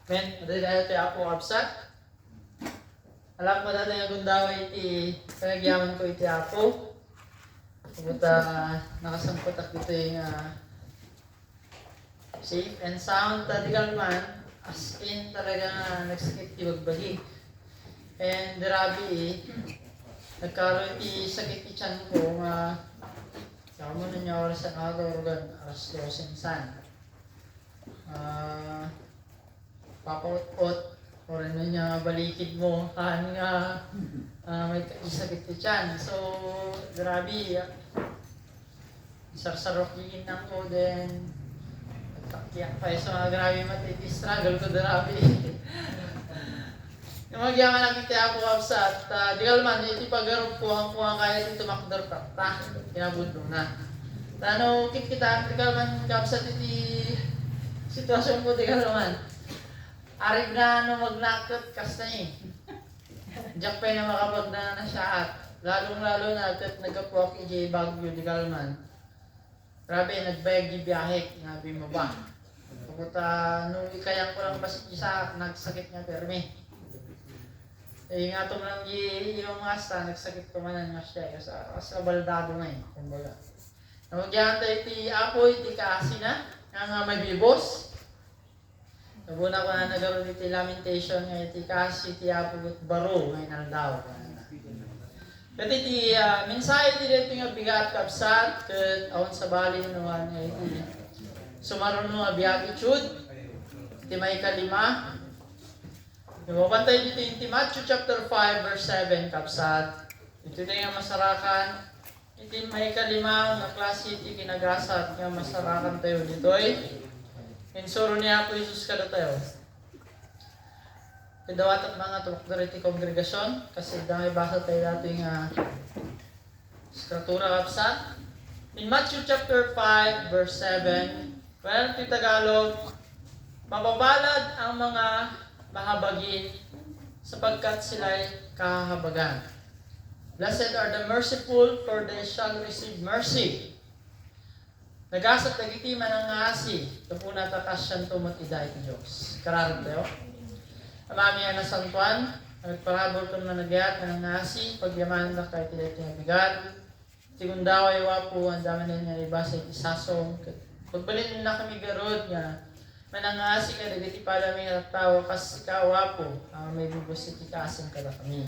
Men, ada tayo tayo ako absat. Alam ko dati nga gundawa iti kanagyaman ko iti ako. Pumunta nakasangkot ako ito yung safe and sound tadigal man. As in talaga nga nagsakit iwagbagi. And darabi nagkaroon iti sakit iti tiyan ko nga kamo na niya oras ang araw aras 12 san. Papaut-ut o rin niya balikid mo kan nga may sakit iti tiyan. So grabe sarsarok yung nang ko then nagtakyak pa so grabe matiti struggle ko grabe. Yung magyaman nakita ako kapsat, di ka naman, iti pag-arup kuhang kaya iti tumakdar ta, kinabundong na. Tano, kita, di ka naman kapsat iti sitwasyon ko, di ka naman. Arib na magnakot, kasta Diyak pa na makapag na siya at lalong-lalo na at nagkapuak iti Baguio, di ka naman. Grabe, nagbayag di biyahe, nabi mo ba? Pupunta, nung ikayang ko lang basit isa, nagsakit nga permi. Nga ito lang yung asta, nagsakit ko man nga siya kasi baldado na kumbaga. Namagyan tayo iti apoy, iti kaasi na, nga may bibos. Nabuna ko na nagaroon iti lamentation nga iti kaasi, iti apoy, iti baro, ngayon aldaw. But iti mensahe iti dito nga bigat kapsat, kat awan sa bali naman nga iti sumaron nga beatitude, iti may kalima. Mabantay dito yung Matthew chapter 5 verse 7 kapsat. Ito na yung masarakan. Ito may kalima na klase iti kinagasat nga masarakan tayo dito ay. Insuro niya po Jesus kada tayo. Kadawat at mga tumakdar iti kongregasyon. Kasi dahil basa tayo dati nga skratura kapsat. In Matthew chapter 5 verse 7, well, iti Tagalog, mababalad ang mga mahabagin sapagkat sila'y kahabagan. Blessed are the merciful, for they shall receive mercy. Nagasat nagiti man ang ngasi, kapuna takasyan tumot ida iti Diyos. Kararap tayo. Amami na santuan, nagparabol kong managayat man ang ngasi, pagyaman na kahit iti nga bigat. Tigundaway wapo, ang dami na niya ibasa iti sasong. Pagbalin na kami garod nga, manangasi ka dagiti palami nga tao kas ikaw po may bubus iti kaasam kada kami.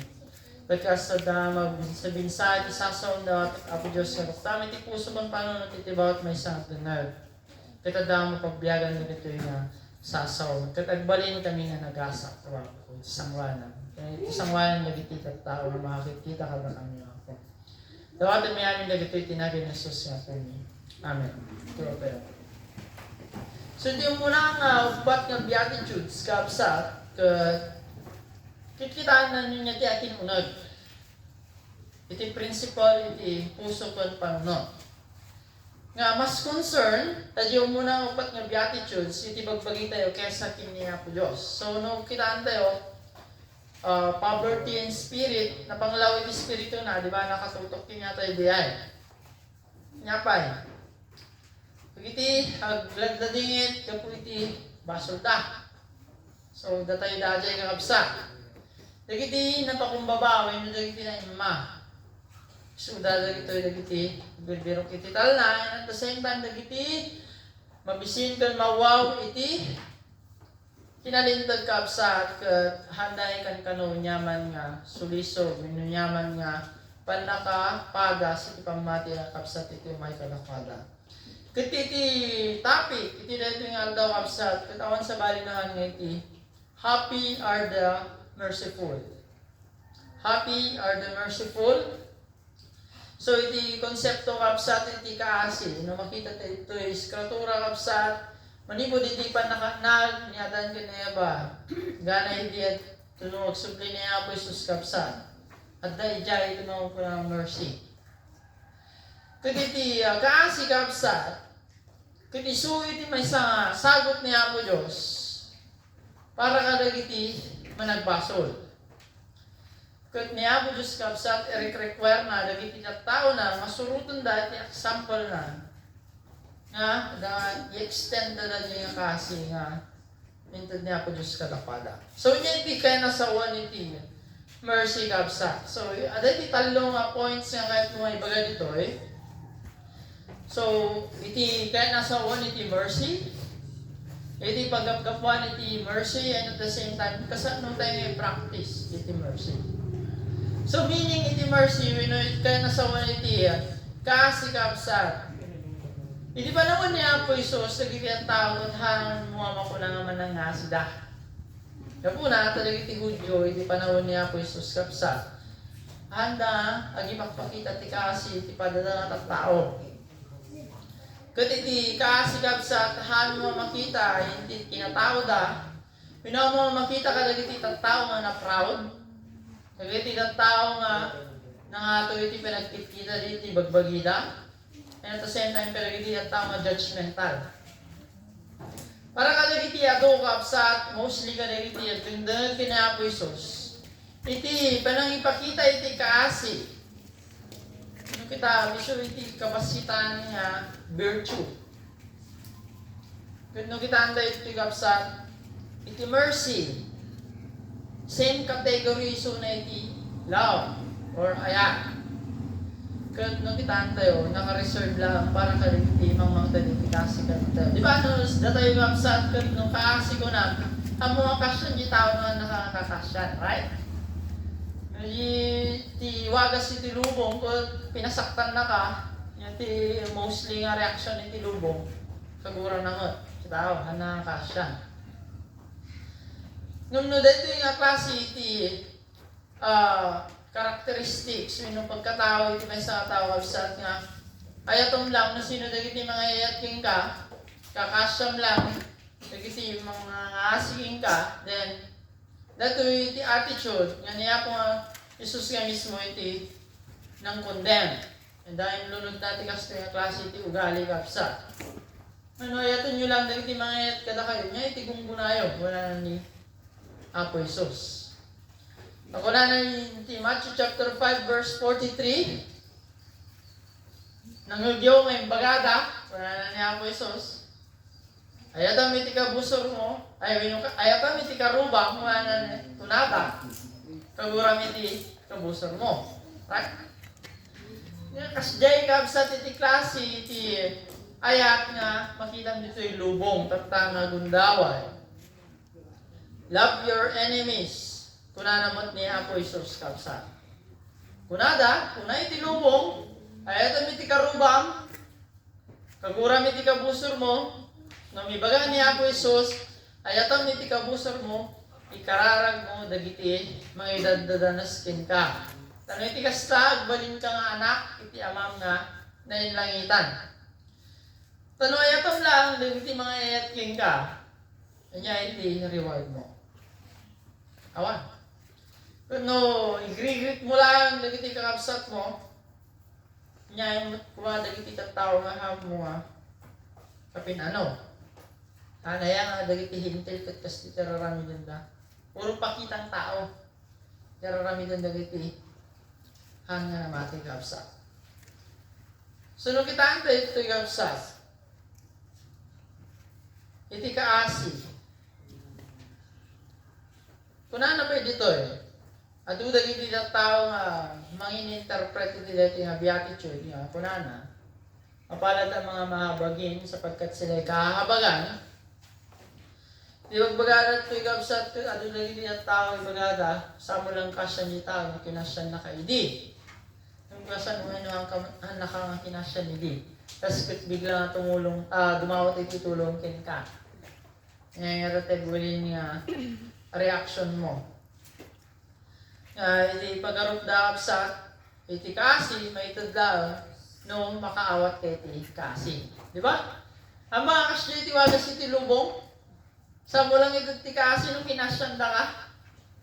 Pagkas sa binsa iti sasaw na Apo Diyos nga tama iti puso bang panunod iti bawat may sangat denard. Katadama mo pagbiyagan nyo ito yung sasaw. Katagbalin kami nga nagasak iti sangwanan. Iti sangwanan nagiti tao na makakikita ka ba kami ako. Dawatan may amin nagiti tinagin ng Jesus nga kami. Amen. Turo tayo. So ito yung munang upat ng Beatitudes, kapsat, kikitaan na ninyo ti ating unag. Iti principle, iti puso ko ang panunod. Nga, mas concern, tayo yung munang upat ng Beatitudes, iti pagbagi tayo kesa kiniya po Diyos. So, no, kitaan tayo, poverty and spirit, na panglaw iti spirito na, di ba, nakatutok niya tayo diyan. Nyapay. Iti agladladingit kapo iti basulta. So datay dajay kakabsa. Dagiti napakumbaba wenno dagiti na imma. So dagiti birbiro iti talna at the same time dagiti mabisin kan mawaw iti kinalintag kabsa ket handay kan kano nyaman nga suliso wenno nyaman nga panakapagas iti pamati nga kabsat iti may kalakada. Iti topic, iti dito nga daw kapsat, katawan sa bali naman nga iti, happy are the merciful. Happy are the merciful. So iti konsepto kapsat iti kaasi, no makita tayo ito skratura kapsat, manipod iti panakanag, niyadan ka na ba, gana iti at tunong magsubli niya po Isus kapsat, at dahil dyan ito na po ng mercy. Iti kaasi kapsat, kiti suwi iti may sagot ni Apo Diyos para kadagiti managbasol. Kat ni Apo Diyos kapsat require na dagiti tao na masurutan dati example na nga i-extend na niya kasi nga Minted niya po Diyos kadapada. So, niya iti kaya nasa one iti mercy kabsa. So, ada iti talong points nga kahit mga ibaga dito eh. So, iti kaya nasa one iti mercy. Iti pagkapkapuan iti mercy and at the same time, kasano tayo i-practice iti mercy. So, meaning iti mercy, kaya nasa one iti kasi kabsa. Hindi pa naman niya po Isos, nagiging tao at hang muama ko na naman ng nasida. Kaya po na, talagang iti Hudyo, hindi pa naman niya po Isos kapsa. Handa, agi magpakita ti kasi, iti padala ng tao. Kat iti kasi kapsa, tahan mo makita, hindi kinatao da. Pinaw mo makita ka lagi iti tao nga na proud. Lagi iti tao nga, nangato iti pinagkikita iti bagbagida. And at the same time, kalagiti at tama judgmental. Para kalagiti ato kapsat, mostly kalagiti at tindahan kinapo Isos. Iti, panang ipakita iti kaasi. Ano kita, biso iti kapasitan niya, virtue. Kano kita anda iti kapsat, iti mercy. Same category so na iti love or ayan. Kung kita tayo, naka-reserve lang para kaligti mga tadipikasi ka tayo. Di ba, datayo kapsat ka nung kaasi ko na, ang mga kasyan, di tao na nakakasyan, right? Di wagas iti lubong, kung pinasaktan na ka, yung mostly nga reaction iti lubong, kagura na nga, si tao, ang nakakasyan. Nung dito yung klase iti, characteristics, yung pagkatao, iti may sa tao, kapsat nga, ayatom lang, no sino dagiti mga iatking ka, kakasyam lang, dagiti mga asiging ka, then, dato iti attitude, nga niya po nga, Isus nga mismo iti, nang condemn. And dahil lunod natin kasi nga klase iti ugali kapsat. Ano, ayaton nyo lang, dagiti mga iat kada kayo, nga iti gunggunayo, wala na ni Apo Isus. Ako na iti Matthew chapter 5 verse 43. Nangugyo ngayong bagada, wala na ni Apo Isus. Ayatam iti kabusor mo, ayatam iti karubang, wala na ni tunata. Kaguram iti kabusor mo. Right? Kasjay kabsat iti klase, iti ayat nga, makita dito yung lubong, tatanga gundaway. Love your enemies. Kuna namot ni Apo Isus kapsa. Kunada, kuna iti lubong, ayatam iti karubam, kaguram iti kabusor mo, namibaga ni Apo Isus, ayatam iti kabusor mo, ikararag mo dagiti mga idadadanas kin ka. Tano iti kasta, agbalin ka nga anak, iti amam nga nainlangitan. Tano ayatam lang, dagiti mga ayat kin ka, kanya iti reward mo. Awan. No, i-greet mo lang, dagiti kakabsat mo. Nya, kuma dagiti katao nga ham mo nga. Kapin ano. Anaya nga dagiti hintil kat kasi tararami din da. Puro pakitang tao. Tararami din dagiti hang nga namati kakabsat. So, nung kita ang ito kakabsat, iti kaasi. Kuna na pa dito eh. At udag iti tao nga mangininterpret iti dito nga beatitude nga kunana. Mapalad ang mga mahabagin sapagkat sila kahabagan. Di bagbaga ito ikabsat at udag iti tao ibagada sa mo lang kasyan ni tao na kinasyan na kaidi. Yung kasan mo ang nakang kinasyan ni di. Tapos bigla nga tumulong, dumawat iti tulong kin ka. Ngayon nga tayo nga reaction mo. Iti pagarup da sa iti kasi, maitod da nung makaawat kay iti kasi. Di ba? Ang mga kasya iti wagas iti lubong, sa mo lang iti kasi nung kinasyan da ka,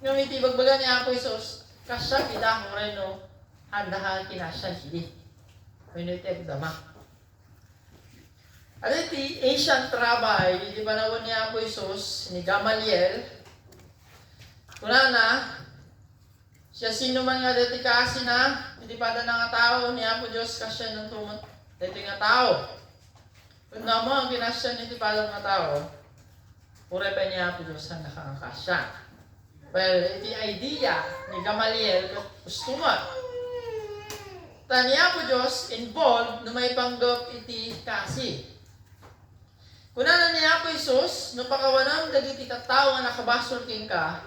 nung iti bagbaga ni Apo Isus, kasya kita mo rin no, handahan kinasyan hindi. Kung iti agdama. At iti ancient rabbi, iti panahon ni Apo Isus, ni Gamaliel, kunana, siya sino man nga dati kasi na, hindi pa na nga tao, ni Apo Diyos kasya ng tumot, dati nga tao. Kung naman, ang kinasya ni Tipalang nga tao, Uray pa niya po Diyos ang nakakasya. Well, iti idea ni Gamaliel gusto mo. Tanya po Diyos involved na may panggap iti kasi. Kuna niya po Isus, no pakawanam dagiti tattao nga nakabasol king ka,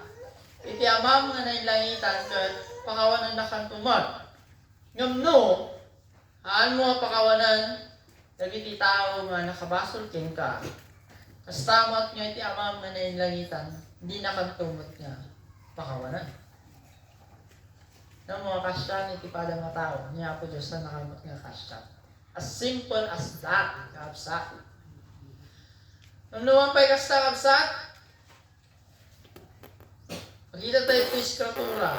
iti amam nga nailangitan kat pakawanan na kang tumag. Ngam no, haan mo pakawanan dagiti tao nga nakabasol king ka. Kastamot nga iti amam nga nailangitan, hindi nakantumot nga pakawanan. Ng mga kasyan iti padang nga tao, niya po Diyos na nakamot nga kasyan. As simple as that, kapsa. Nung naman pa'y kasta kapsat, magkita tayo ito iskratura.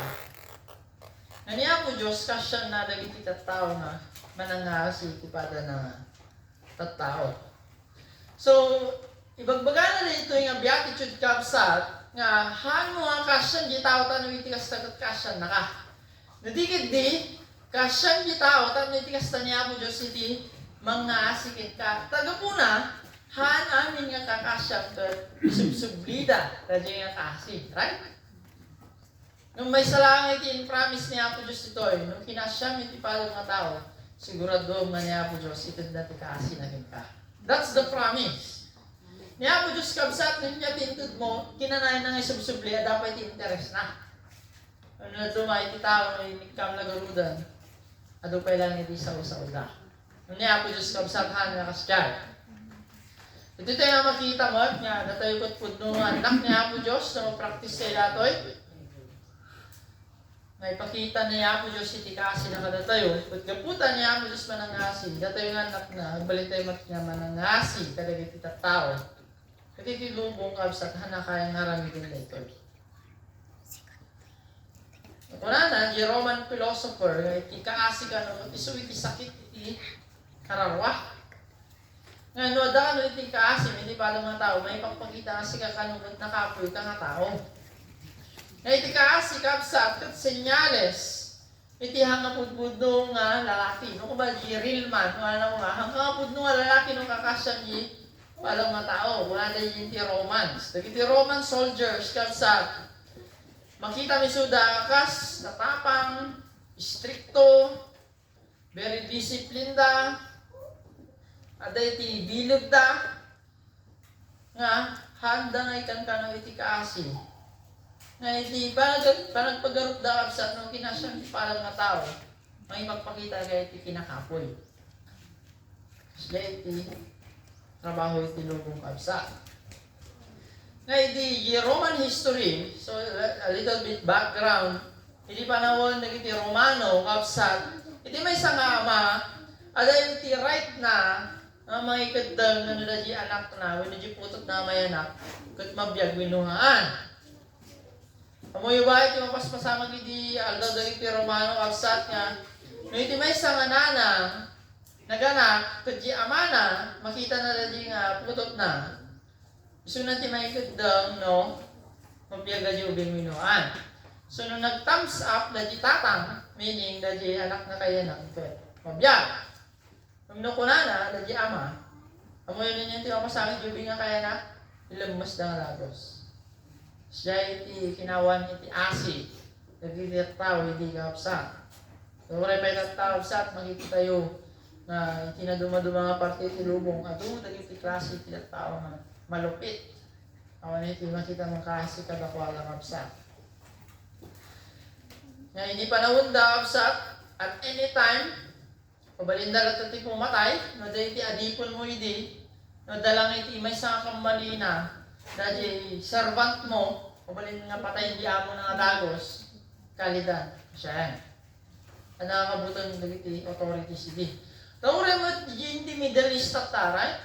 Na niya po Diyos kasyan na dagiti tattao nga manangasi iti pada na tattao. So, ibagbaga na ito yung beatitude kapsat, nga haan mo nga kasyan di tao tanong iti kastagat kasyan na ka. Nadigid di kasyan di tao tanong iti kastan niya po Diyos iti mga asikit ka. Tagapuna haan amin nga kakasyan kat subsublida radyo nga kasi, right? Nung may salang iti promise niya po Diyos ito nung kinasyam iti palong nga tao sigurado nga niya po Diyos ito dati kasi na ka. That's the promise. Niya po Diyos kabsat, niya tintud mo, kinanayan na nga subsubli, dapat interest na. Ano na dumay, iti tao, may nikam na garudan, adupay lang iti sa usa-uda. Niya po Diyos kabsat, hana na kasyar. Ito tayo makita mo, niya, datayo ko't pudno nga, anak niya po Diyos, na mag-practice sa ilatoy. May pakita niya po Diyos iti kasi na kadatayo. Pag kaputan niya po Diyos manangasi, datayo nga anak na, balitay mat nga manangasi, talaga iti tao. Kasi lubong kabsat hana kayang naramitin na ito. Kuna na, di Roman philosopher, iti kaasi ka no, iso iti sakit iti kararwa. Nga no, da no iti kaasi, hindi pa mga tao, may pagpakita kasi ka kanunod na kapoy ka nga tao. Nga iti kaasi kabsat, kat senyales, iti hangapudbudo nga lalaki. No, ba di real man, ano nga, hangapudbudo nga lalaki no kakasyan di walang mga tao, wala na yung Romans. Dagiti Roman soldiers, kapsat, makita mi suda kas, natapang, stricto, very disciplined da, ada iti bilog da, nga, handa nga ikan ka ng iti kaasi. Nga iti, panagpagarup da kapsat, nung kinasyan palang nga tao, may magpakita kaya iti kinakapoy. Kasi iti, trabaho iti lubong kabsa. Nga iti Roman history, so a little bit background, iti panahon nagiti Romano kabsat, iti may nga ama, ada iti right na mga ikadang na di anak na, wino di putot na may anak, kat mabiyag winuhaan. Amoy ba iti mapaspasama iti aldaw iti Romano kabsat nga, no iti may nga nanang, naganak, kadji amana, makita na dadji nga putot na. So nanti may kadang, no, mabiyag dadji ubing minuan. So nung nag-thumbs up, dadji tatang, meaning dadji anak na kaya na, mabiyag. Nung nakunana, dadji ama, amoy yun yung tiwama sa akin, ubing nga kaya na, ilamas na nga lagos. Siya iti kinawan iti asi, dadji tao, hindi kapsa. So wala pa yung tao sa makikita tayo, na itinaduma-duma nga parte iti lubong at dagiti klase iti tao nga malupit. Awan iti makita mga kasi kadakwala kapsat. Nga hindi panahon da kapsat at any time pabalindal at iti pumatay no da iti adipon mo iti no dalang iti may sa kambalina dadi servant mo pabalin nga patay di amo nga dagos kalidan siya. Ang nakakabutan dagiti authorities iti. Taure mo di Middle East right?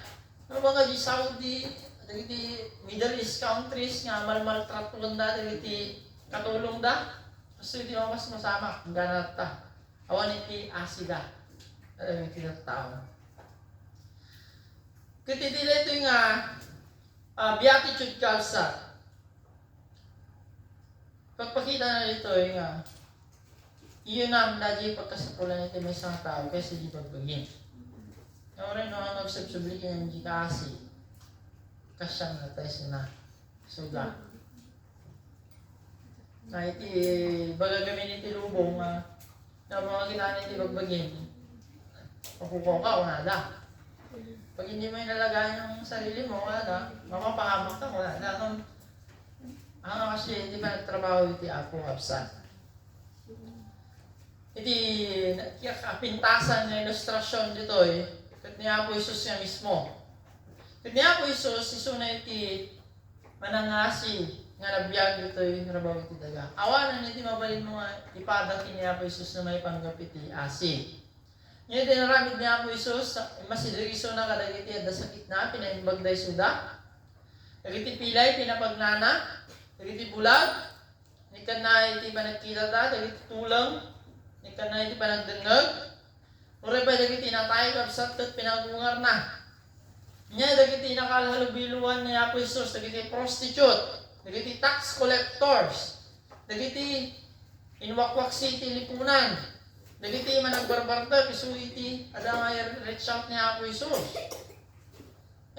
Ano mga di Saudi, di Middle East countries nga malmaltratuan da, di katulong da. Kasi di mas masama, ganat ta. Awan iti asida. Alam yung tinatao. Kititila ito yung beatitude kalsa. Pagpakita na dito yung iyon naman na di pagkasapulan ito may isang tao kasi di pagbagin. Yung rin no, ang nagsubsubli ka ng di kasi kasyang na tayo na suga. Na iti bagagamin iti lubong na mga kinaan iti bagbagin. Pakukuha ka, wala na. Pag hindi mo inalagayan yung sarili mo, wala na. Mapapahamak ka, wala na. Ano kasi hindi ba nagtrabaho iti ako kapsa. Iti kapintasan na ilustrasyon dito kat ni Apo Isus nga mismo. Kat ni Apo Isus, iso na iti manangasi nga nabiyag dito rabaw iti daga. Awanan iti mabalin mo nga ipadak ni Apo Isus na may panggap iti asi. Ngayon din naramid ni Apo Isus, masidiriso na kadagiti at sakit na, pinaimbag day suda. Dagiti pilay, pinapagnana. Dagiti bulag, ikan na iti panagkilata, dagiti tulang, ikan na iti panagdengag. Uray pa dagiti natay kapsat kat pinagungar na. Nya dagiti nakalhalubiluan ni Apo Isus, dagiti prostitute, dagiti tax collectors, dagiti inwakwak city lipunan, dagiti managbarbarta, piso iti adang ay reach out ni Apo Isus.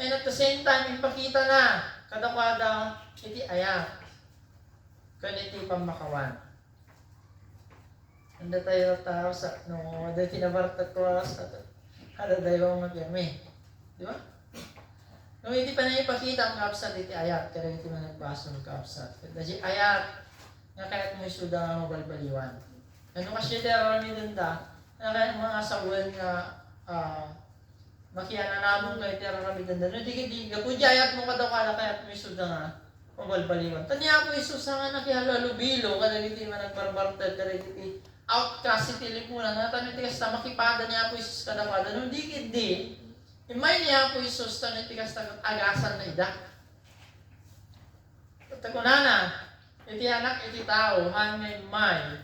And at the same time, ipakita na kadakwada iti ayat. Kaniti pamakawan. Anda tayo tao sa dahil tinabartat ko sa haladayo nga piyami. Di ba? Nung hindi pa na ipakita ang kapsat iti ayat, kaya hindi man nagbasa ng kapsat. Dahil ayat, nga kaya't mo isuda nga mabalbaliwan. Ano kasi dito rami danda, na kaya mga asawan nga makiana namong kayo tira rami danda. No, di kapudya ayat mo kadakala kaya't mo isuda nga mabalbaliwan. Tanya po Isus nga nakihalalubilo, kadagiti managbarbartad, kadagiti outcast iti lipunan, nga tanong iti kasta makipada niya po Isus kadakada. Nung dikit di, imay niya po Isus tanong iti kasta agasan na ida. Takunana, iti anak iti tao, hangin may,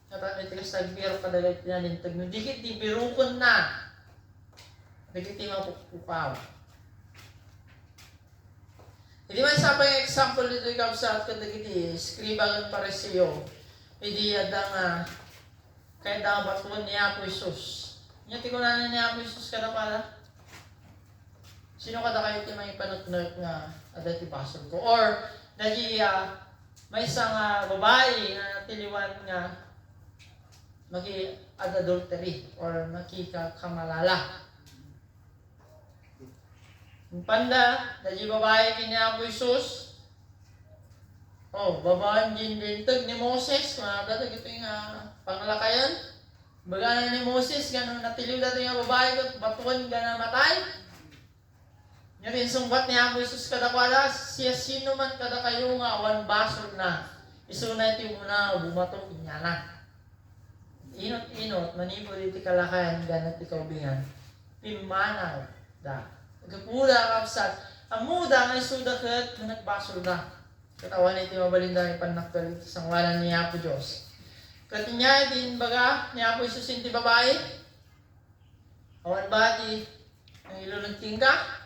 tanong iti kasta biro kadagiti na nintag. Nung dikit di, birukon na, dagiti mapupupaw. Hindi man sa pang example dito ikaw sa kadagiti, skriba ng parisiyo, hindi adang kahit ang batuan ni Apo Isus. Nyati ko na ni Apo Isus kada pala. Sino kada kayo iti may panagnak nga adati pasol ko? Or, dahil may isang babae na natiliwan nga maki-adultery or makikamalala. Yung panda, dahil babae kini Apo Isus, babaan din dintag ni Moses, mga dadag ito yung panglakayan. Baga na ni Moses, gano'n natiliw dati yung babae ko, batuan ka na matay. Yung sungbat ni Apo Isus kadakwala, siya sino man kada kayo nga, awan basol na. Iso na ito yung muna, bumatong inya na. Inot, manipo dito kalakayan, ganat ikaw bingan. Pimanaw, da. Nagpula kapsat. Ang muda nga isuda kat nagbasol na. Katawan iti mabalinda ni panaktal iti sangwalan ni Apo Diyos. Katinya din baga ni Apo Isus hindi babae. Awan ba di ang ilulunting ka?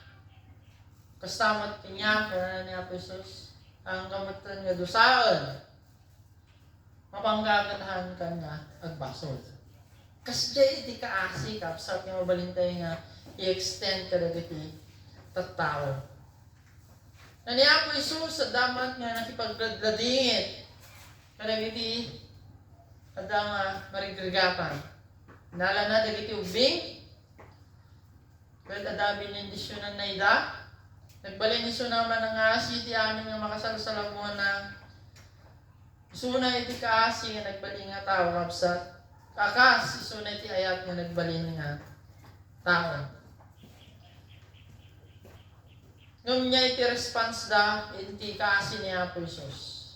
Kastamot kanya kaya ni Apo Isus ang kamutan nga dusaan. Mapanggagatahan ka nga agbasol. Kasi iti kaasi kapsat nga mabalintay nga i-extend ka dagiti tattao. Na ni Apo Isus sa damat nga nakipagladladingit kadagiti adang marigregatan. Nala na dagiti ubing kada binendisyonan na ida. Nagbalin iso naman ang asi ti amin nga makasalsalamuhan na suna iti kaasi nga nagbalin nga tao kapsat. Kakas iso na iti ayat nga nagbalin nga tao. Ngam niya iti response da, iti kaasi ni Apo Isus.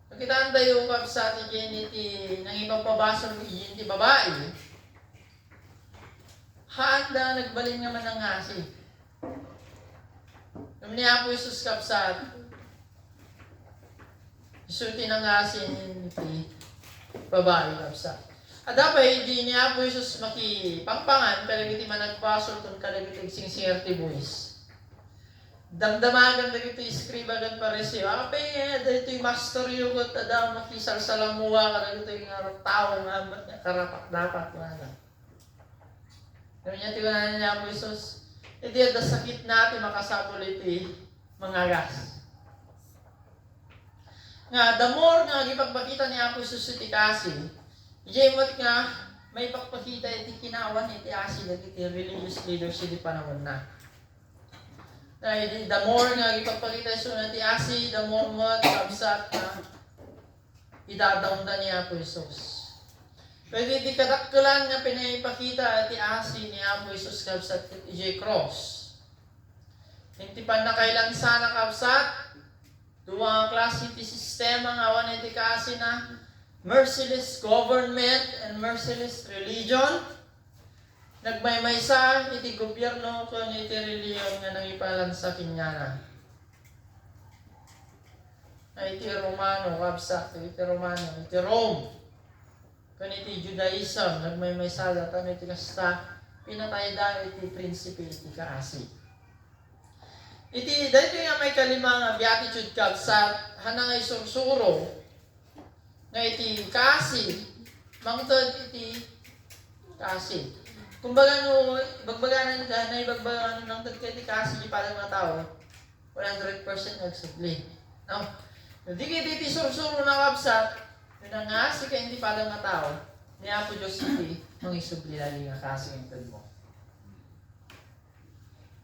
Pagkitaan tayo kapsa ti Jenny iti nang ipagpabasol ni iti babae, haan da nagbalin nga man ang asi. Ngam ni Apo Isus kapsa, isuti ng asi iti babae kapsa. At dapat hindi ni Apo Isus makipangpangan, pero iti man nagpasol kung kalagitag singsingerte buwis. Damdamagan dagito iskriba gan paresyo. Dito yung master yugotadaw makisalsalamuha ka dagito yung tao nga karapat dapat mga. Pero niya tiwanan niya Apo Isus. Hindi ada sakit natin makasabol iti mangagas. Nga, the more nga gipagpakita ni Apo Jesus iti kasi, ijemot nga, may pagpakita iti kinawan iti asi iti religious leaders iti panahon na. Dahil the more nga gipagpakita so iti asi, the more mo kabsat na idadaunda ni Apo Jesus. Pwede iti kadakkelan nga pinaipakita iti asi ni Apo Jesus kabsat iti cross. Iti panakailan sana kabsat, duwa klase iti sistema nga awan iti kasi na merciless government and merciless religion. Nagmaymaysa iti gobyerno kung iti reliyon nga nangipalan sa kinyana. Iti Romano, kabsa, iti Romano, iti Rome. Kung iti Judaism, nagmaymaysa datan iti kasta, pinatay da iti prinsipe iti kaasi. Iti, dahito nga may kalimang beatitude kabsat, hanang ay sursuro, nga iti kasi, mangtod iti kasi. Kumbaga no, bagbaganan na ibagbagan ng tod iti kasi, di parang mga tao, 100% nagsubli. No? Di iti sursuro na kabsat, yun nga, si ka hindi parang mga tao, niya po Diyos iti, mangisubli lali nga kasi yung tod mo.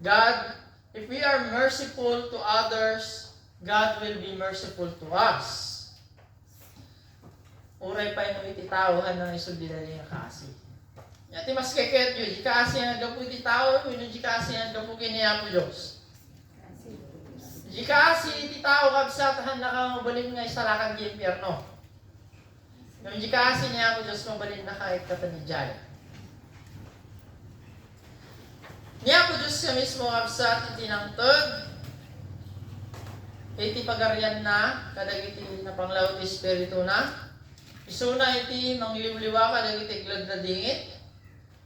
God, if we are merciful to others, God will be merciful to us. Uray pa yung iti tauhan ng isubli na kasi. Yati mas keket yun, di kasi ang gapu iti tao, yun di kasi ang gapu kiniya po Diyos. Di kasi iti tao kabsatahan na ka mabalin nga isarakan di impyerno. Yung di kasi niya po Diyos mabalin na kahit katanidyan. Niya po Diyos ka mismo kabsat iti nangtod, iti pagarian na, kadag iti napanglawat espiritu na, isuna iti mangliwliwa kadag iti glad na dingit,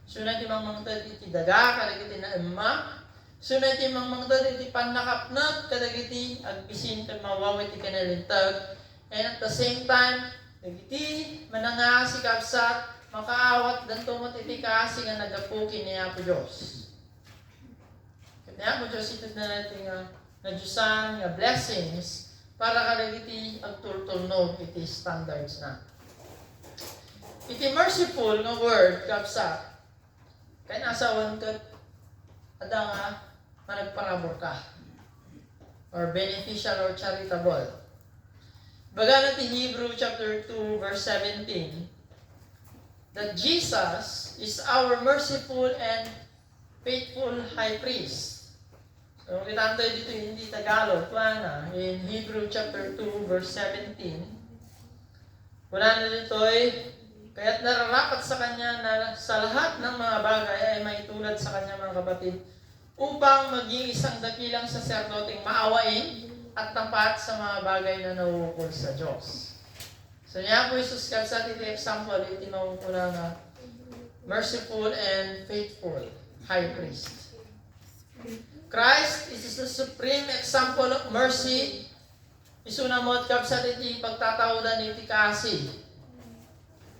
isuna iti mangmangtod iti daga, kadag iti naemma, isuna iti mangmangtod iti panakapnag, kadag iti agpisin kag mawawit iti kanalintag, and at the same time, iti mananga si kabsat, makaawat dantumot iti kasi nga nagapukin niya po Diyos. Kaya po Diyos ito na natin nga Diyosan, nga blessings, para kalagiti agtultulnog iti standards na. Iti merciful nga word, kapsa, kaya nasawan ka, ada nga, managparabor ka, or beneficial or charitable. Baga natin Hebrew chapter 2, verse 17, that Jesus is our merciful and faithful high priest. So, kita tayo dito hindi Tagalog, na in Hebrew chapter 2, verse 17. Wala na dito kaya't nararapat sa kanya na sa lahat ng mga bagay ay maitulad sa kanya mga kapatid upang maging isang dakilang saserdoteng maawain at tapat sa mga bagay na nauukol sa Diyos. So, niya po Jesus kalsat iti example, iti maukula na merciful and faithful high priest. Christ is the supreme example of mercy. Isuna mo at kapsat iti pagtatawdan iti kasi.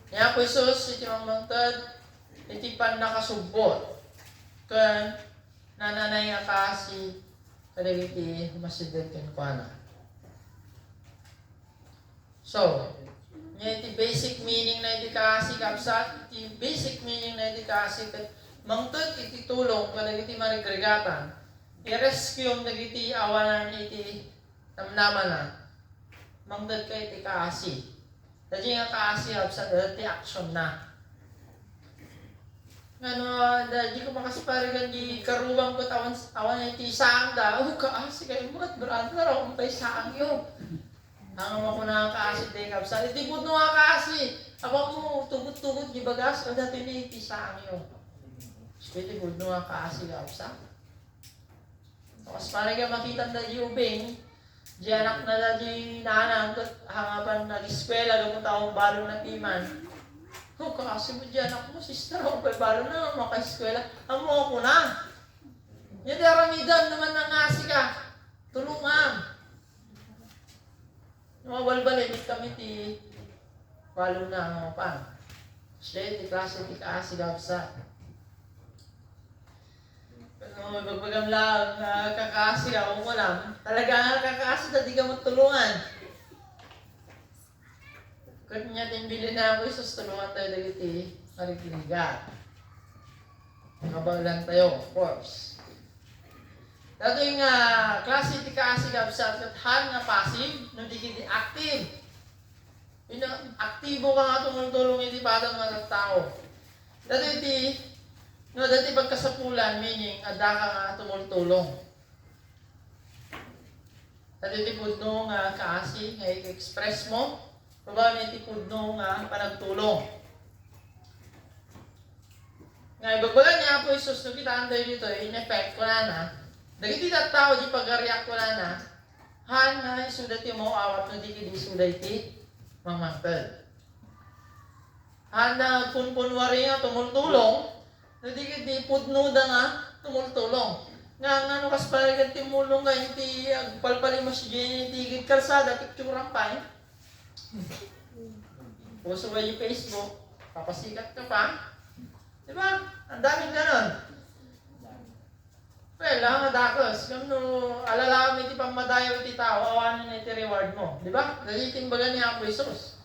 Kaya po Jesus, iti mamangtad, iti pan nakasubbot. Kan nananay nga kasi, kadag iti masidad kenkwana. So, iti basic meaning na iti kasi kapsat, iti basic meaning na iti kasi, mangtad iti tulong, kadag iti marigregatan. I-rescue ang nagiti awanan iti namnaman na. Mangdad ka iti kaasi. Dadi nga kaasi sa dati action na. Ano, dadi ko makasiparigan di karuwang ko awan iti saang da. Kaasi kayo mo at brother, ako tayo saang yun. Ang mo ko na kaasi tayo kapsa. Iti budno nga kaasi. Abang mo tugot-tugot di bagas, o dati na iti saang yun. So, iti budno nga kaasi kapsa. Tapos parang ka makita na di ubing, di anak na na di nanang, hangapan nag-eskwela, gamot akong balo na timan. Kasi mo di anak mo, sister, ako pa balo na, maka-eskwela. Ang mo ako na. Yan daramidan naman ng asi ka. Tulungan. Mabalbalimit kami ti balo na pan. Siya ti klase ti kaasi gabsa. Bagbagam lang, kakaasi ako mo lang. Talaga nga kakaasi na di ka magtulungan. Kung niya timbili na ako, tulungan tayo dagiti marigiligat. Makabaw lang tayo, of course. Dato yung klase ti kaasi kabsat kathan nga passive, no di kiti active. Aktibo ka nga tumulong iti padang mga tao. Dato iti dati pagkasapulan, meaning, ada ka nga tumultulong. Dati iti pudno nga kaasi, nga i-express mo, pabaw na iti pudno nga panagtulong. Nga, ibagbagan niya po Isus, no kita anday dito, in effect, ko na, dagiti tao, di pag-react ko na, han nga isudat yung mo awat, no di kidi isudat iti mamangkal. Han na punpunwari nga tumultulong, di pudno da nga tumultulong. Nga ano kas parigan timulong nga hindi agpalpalimos di tigid kalsada picturean pa. Puso ba yung Facebook? Papasikat ka pa? Di ba? Ang daming ganon. Well, lang adakos. Kung no, alala mo iti pamadayaw iti tao, awanin na iti reward mo. Di ba? Dalitin baga niya ako Isus.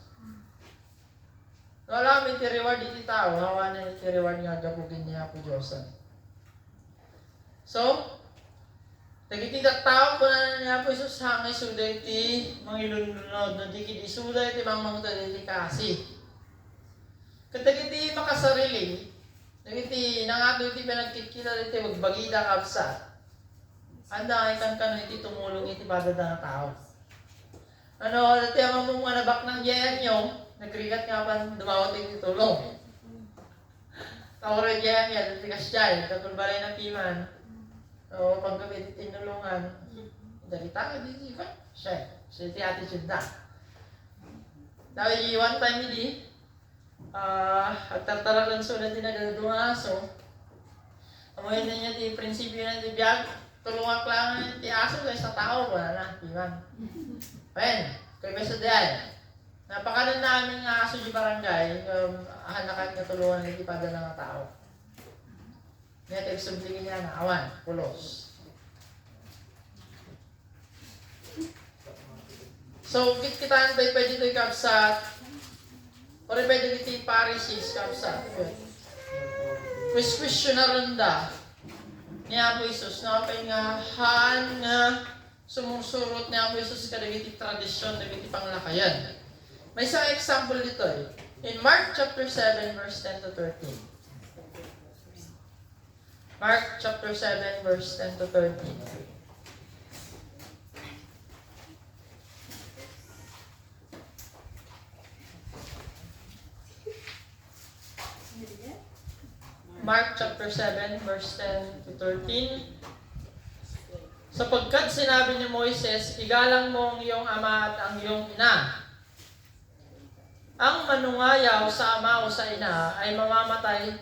Wala may reward iti tao, hawa na iti reward nga gapugin niya po Diyosan. So, dagiti tao kung na niya po Isus hangay suda iti mga ilunod, no di kiti suda iti mamang iti kasi. Katagiti makasarili, dagiti nangato iti pinagkikita iti magbagida kapsa. Anda ay kan iti tumulong iti padada ng tao. Ano, dati ang mga nabak ng yayan nyo, nagrigat nga pa dumawat yung tulong. Tawag yan yan, dati kasyay, katulbalay ng piman. O pagkabit tinulungan. Dari tayo, di ba? Siya, siya iti attitude na. Dahil one time hindi, at tartaragan sulat din nagadunga aso. Amoy na niya ti prinsipyo na ti biyag, tulungan lang ti aso guys sa tao, wala na, piman. Ayan, kay Beso Diyan. Napakanan namin nga aso di barangay, hanakan nga tulungan ng ipada ng tao. Ngayon, tayo niya na awan, pulos. So, kita tayo pwede ito ikapsat, o rin pwede ito parisis kapsat. Question na ronda, niya po Isus, na kapay nga han nga sumusurot niya po Isus kadagiti tradisyon, kadagiti panglakayan. May isang example dito eh. In Mark chapter 7 verse 10 to 13. Mark chapter 7 verse 10 to 13. Mark chapter 7 verse 10 to 13. Sapagkat sinabi ni Moises, igalang mo ang iyong ama at ang iyong ina. Ang manungayaw sa ama o sa ina ay mamatay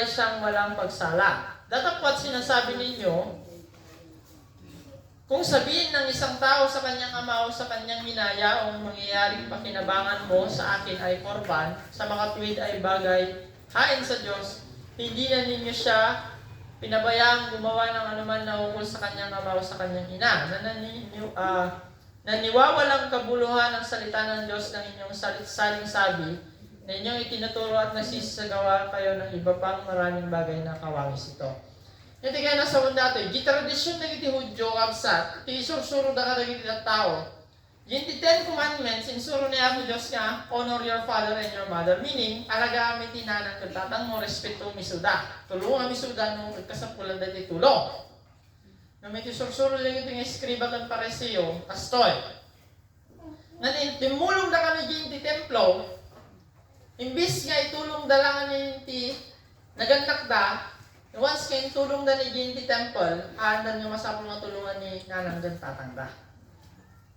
siyang walang pagsala. Datapwat sinasabi ninyo, kung sabihin ng isang tao sa kanyang ama o sa kanyang ina, ang mangyayaring pakinabangan mo sa akin ay korban, sa makatuwid ay bagay, hain sa Diyos, hindi na ninyo siya pinabayaang gumawa ng anuman na ukol sa kanyang ama o sa kanyang ina. Naniwawalang kabuluhan ang salita ng Diyos ng inyong saling sabi na inyong itinuturo at nagsisagawa kayo ng iba pang maraming bagay na kawangis ito. Ito kaya nasa munda ito, di tradisyon na iti Hudyo kapsat, iti isursuro da ka iti tao. Yung 10 commandments, insuro niya ako Diyos nga, honor your father and your mother. Meaning, alaga kami tinanang kagtatang mo, respeto misuda. Tulungan misuda nung kasapulan dati tulong. Nung may tisursuro lang ito yung eskriba ng paresiyo, kastoy. Timulong na kami dyan ti templo, imbis nga itulong da lang ni nagandak da, once kayo tulong da ni dyan ti temple, aandan yung masapong matulungan ni nanang gantatang da.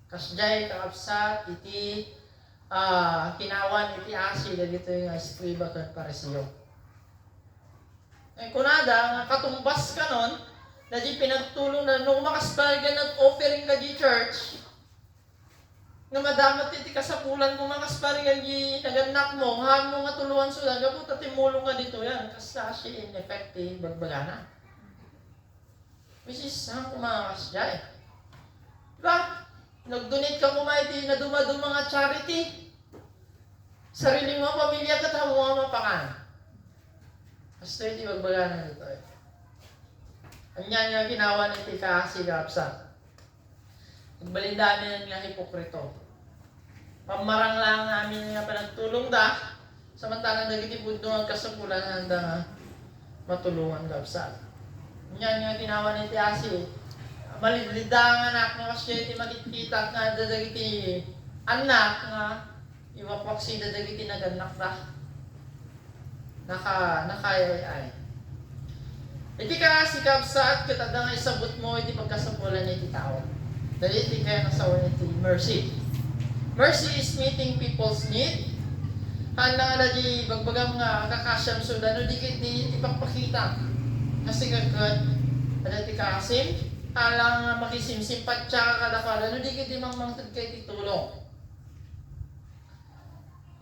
Kasjay, kakapsat, iti kinawan, iti asi, dito yung eskriba ng paresiyo. Kunada, nga katumbas ka nun, na di pinagtulong na nung makasbargan at offering ka di church, nga madamat iti kasapulan kung makasbargan di naganak mo, han mo nga tuluan sila, gabot at timulong ka dito yan, kasasi ineffective, bagbagana. Which is, saan kumakas dyan? Diba? Nag-donate ka kumaiti na dumado mga charity. Sarili mo, pamilya ka, tamo mo mapakan. Basta iti magbaganan ito eh. Anyan nga ginawa ni Tika si Gapsa. Nagbalindami nga hipokrito. Pamarang lang namin nga panagtulong da. Samantalang nagitipod doon ang kasapulan handa nga matulungan Gapsa. Anyan nga ginawa ni Tiasi. Malidlida ang anak nga kasi iti magkikita nga dadagiti anak nga iwapaksi dadagiti naganak da. Nakayay. Iti ka si Gapsa at katada nga isabot mo iti pagkasapulan iti tao. Dali iti kaya nasawa iti mercy. Mercy is meeting people's need. Handa nga di bagbagang nga kakasyam sudan no di kiti ipagpakita. Kasi kagad ada ti kasim alang makisimsimpat siya kadakala no di kiti mangmangtad kay ti tulong.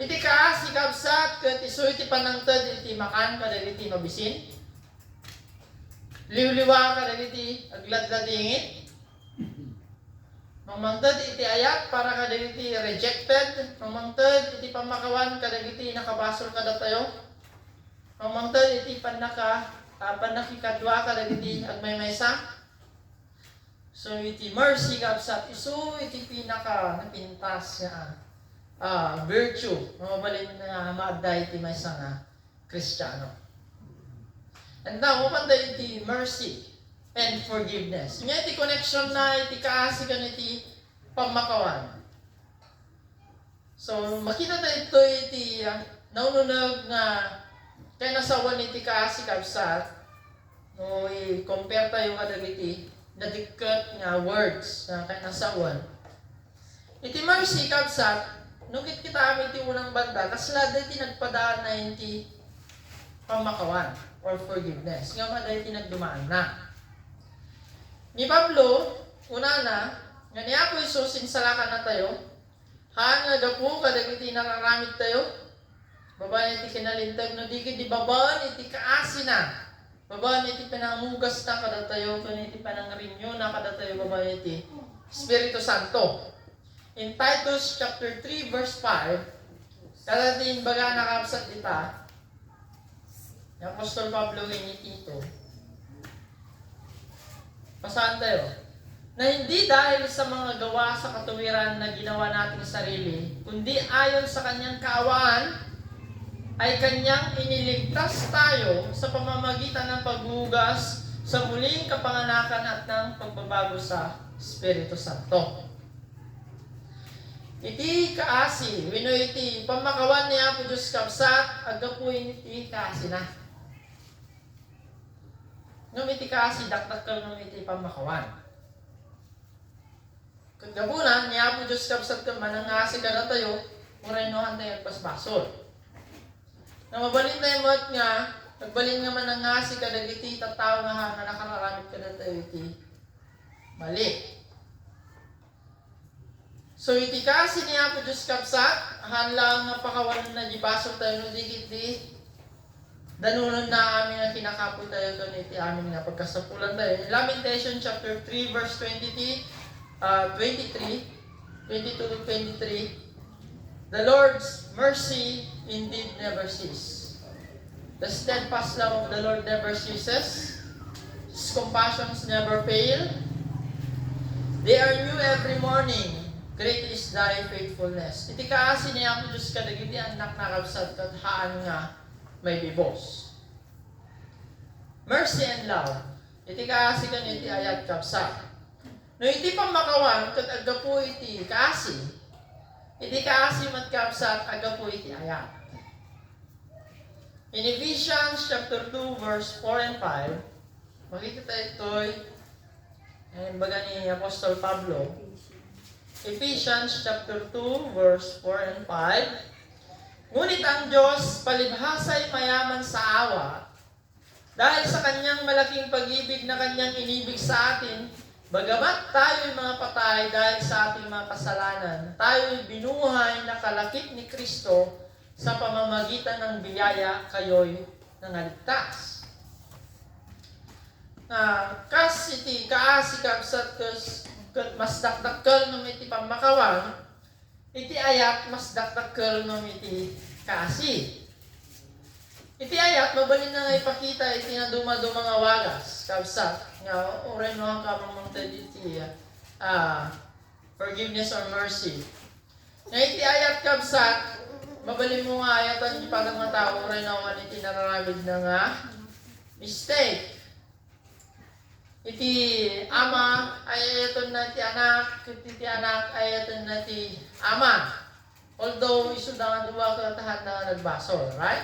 Iti ka si Gapsa ket isu iti panangted iti makan kadagiti mabisin. Liwliwa kadagiti agladladingit. Mamangtad iti ayat para kadagiti rejected. Mamangtad iti pamakawan kadagiti nakabasol kada tayo. Mamangtad iti panakikadwa kadagiti agmaymaysa. So iti mercy Gapsa isu iti pinaka napintas nga virtue. Mabalin na maagday iti maysa nga Kristiyano. And now, upanda iti mercy and forgiveness. Nga iti connection na iti kaasi kan iti pamakawan. So, makita tayo ito iti naununag nga kaya nasawan iti kaasi Gapsa no i-compare tayo kadag iti nadikat nga words na kaya nasawan. Iti mercy Gapsa nukit kita amin iti unang banda kasla iti nagpadaan na iti pamakawan or forgiveness. Nga nga dahil tinagdumaan na. Ni Pablo, una na, nga niya po isusin salakan na tayo, nga gapu kadagiti nararamid tayo, babaan iti kinalintag no di babaan iti kaasi na, babaan iti panangugas na kada tayo, iti panangrinyo na kada tayo, babaan iti Espiritu Santo. In Titus chapter 3 verse 5, kada din baga nakapsat dita, ni Apostol Pablo initito. Pasahan tayo. Na hindi dahil sa mga gawa sa katuwiran na ginawa nating sarili, kundi ayon sa kanyang kaawaan, ay kanyang iniligtas tayo sa pamamagitan ng paghugas sa muling kapanganakan at ng pagbabago sa Espiritu Santo. Iti kaasi, wino iti pamakawan ni Apo Diyos Gapsa, agapuin iti kaasi na. Ngumiti kaasi, dakdak ka ngumiti pamakawan. Kung gabunan, niya po Diyos Gapsa ka manangasi ka na tayo, murenohan tayo at pasbasol. Na mabalin tayo mo't nga, nagbalin nga manangasi ka dagiti tataw nga nakararamit ka na tayo iti mali. So iti kasi niya po Diyos Gapsa, hanlang nga pakawalan na di basol tayo no di danunan na amin na kinakapoy tayo doon iti amin nga pagkasapulan tayo. In Lamentation chapter 3 verse 22 to 23, the Lord's mercy indeed never ceases. The steadfast love of the Lord never ceases. His compassions never fail. They are new every morning. Great is thy faithfulness. Iti kaasi niya ako Diyos kadagiti anak nakabsat kathaan nga may bibos. Mercy and love. Iti kaasi kan iti ayat Gapsa. No iti pamakawan kat agapu iti kaasi. Iti kaasi mat Gapsa agapu iti ayat. In Ephesians chapter 2 verse 4 and 5, makikita ito'y baga ni Apostol Pablo. Ephesians chapter 2 verse 4 and 5, ngunit ang Diyos palibhasa'y mayaman sa awa, dahil sa kanyang malaking pag-ibig na kanyang inibig sa atin, bagamat tayo'y mga patay dahil sa ating mga kasalanan, tayo'y binuhay na kalakip ni Kristo sa pamamagitan ng biyaya kayo'y nangaligtas. kas iti kaasi kabsat ket mas dakdakkel no iti pamakawang, iti ayat mas dakdakkel no iti kaasi. Iti ayat mabalin na nga ipakita iti na dumaduma nga wagas kabsat nga oray no ang kamang iti forgiveness or mercy. Nga iti ayat kabsat mabalin mo nga ayatan iti parang nga tao oray no ang iti nararamid na nga mistake. Iti ama ayaton na ti anak, iti anak ayaton na ti ama. Although isu da nga duwa katahan na nagbasol, right?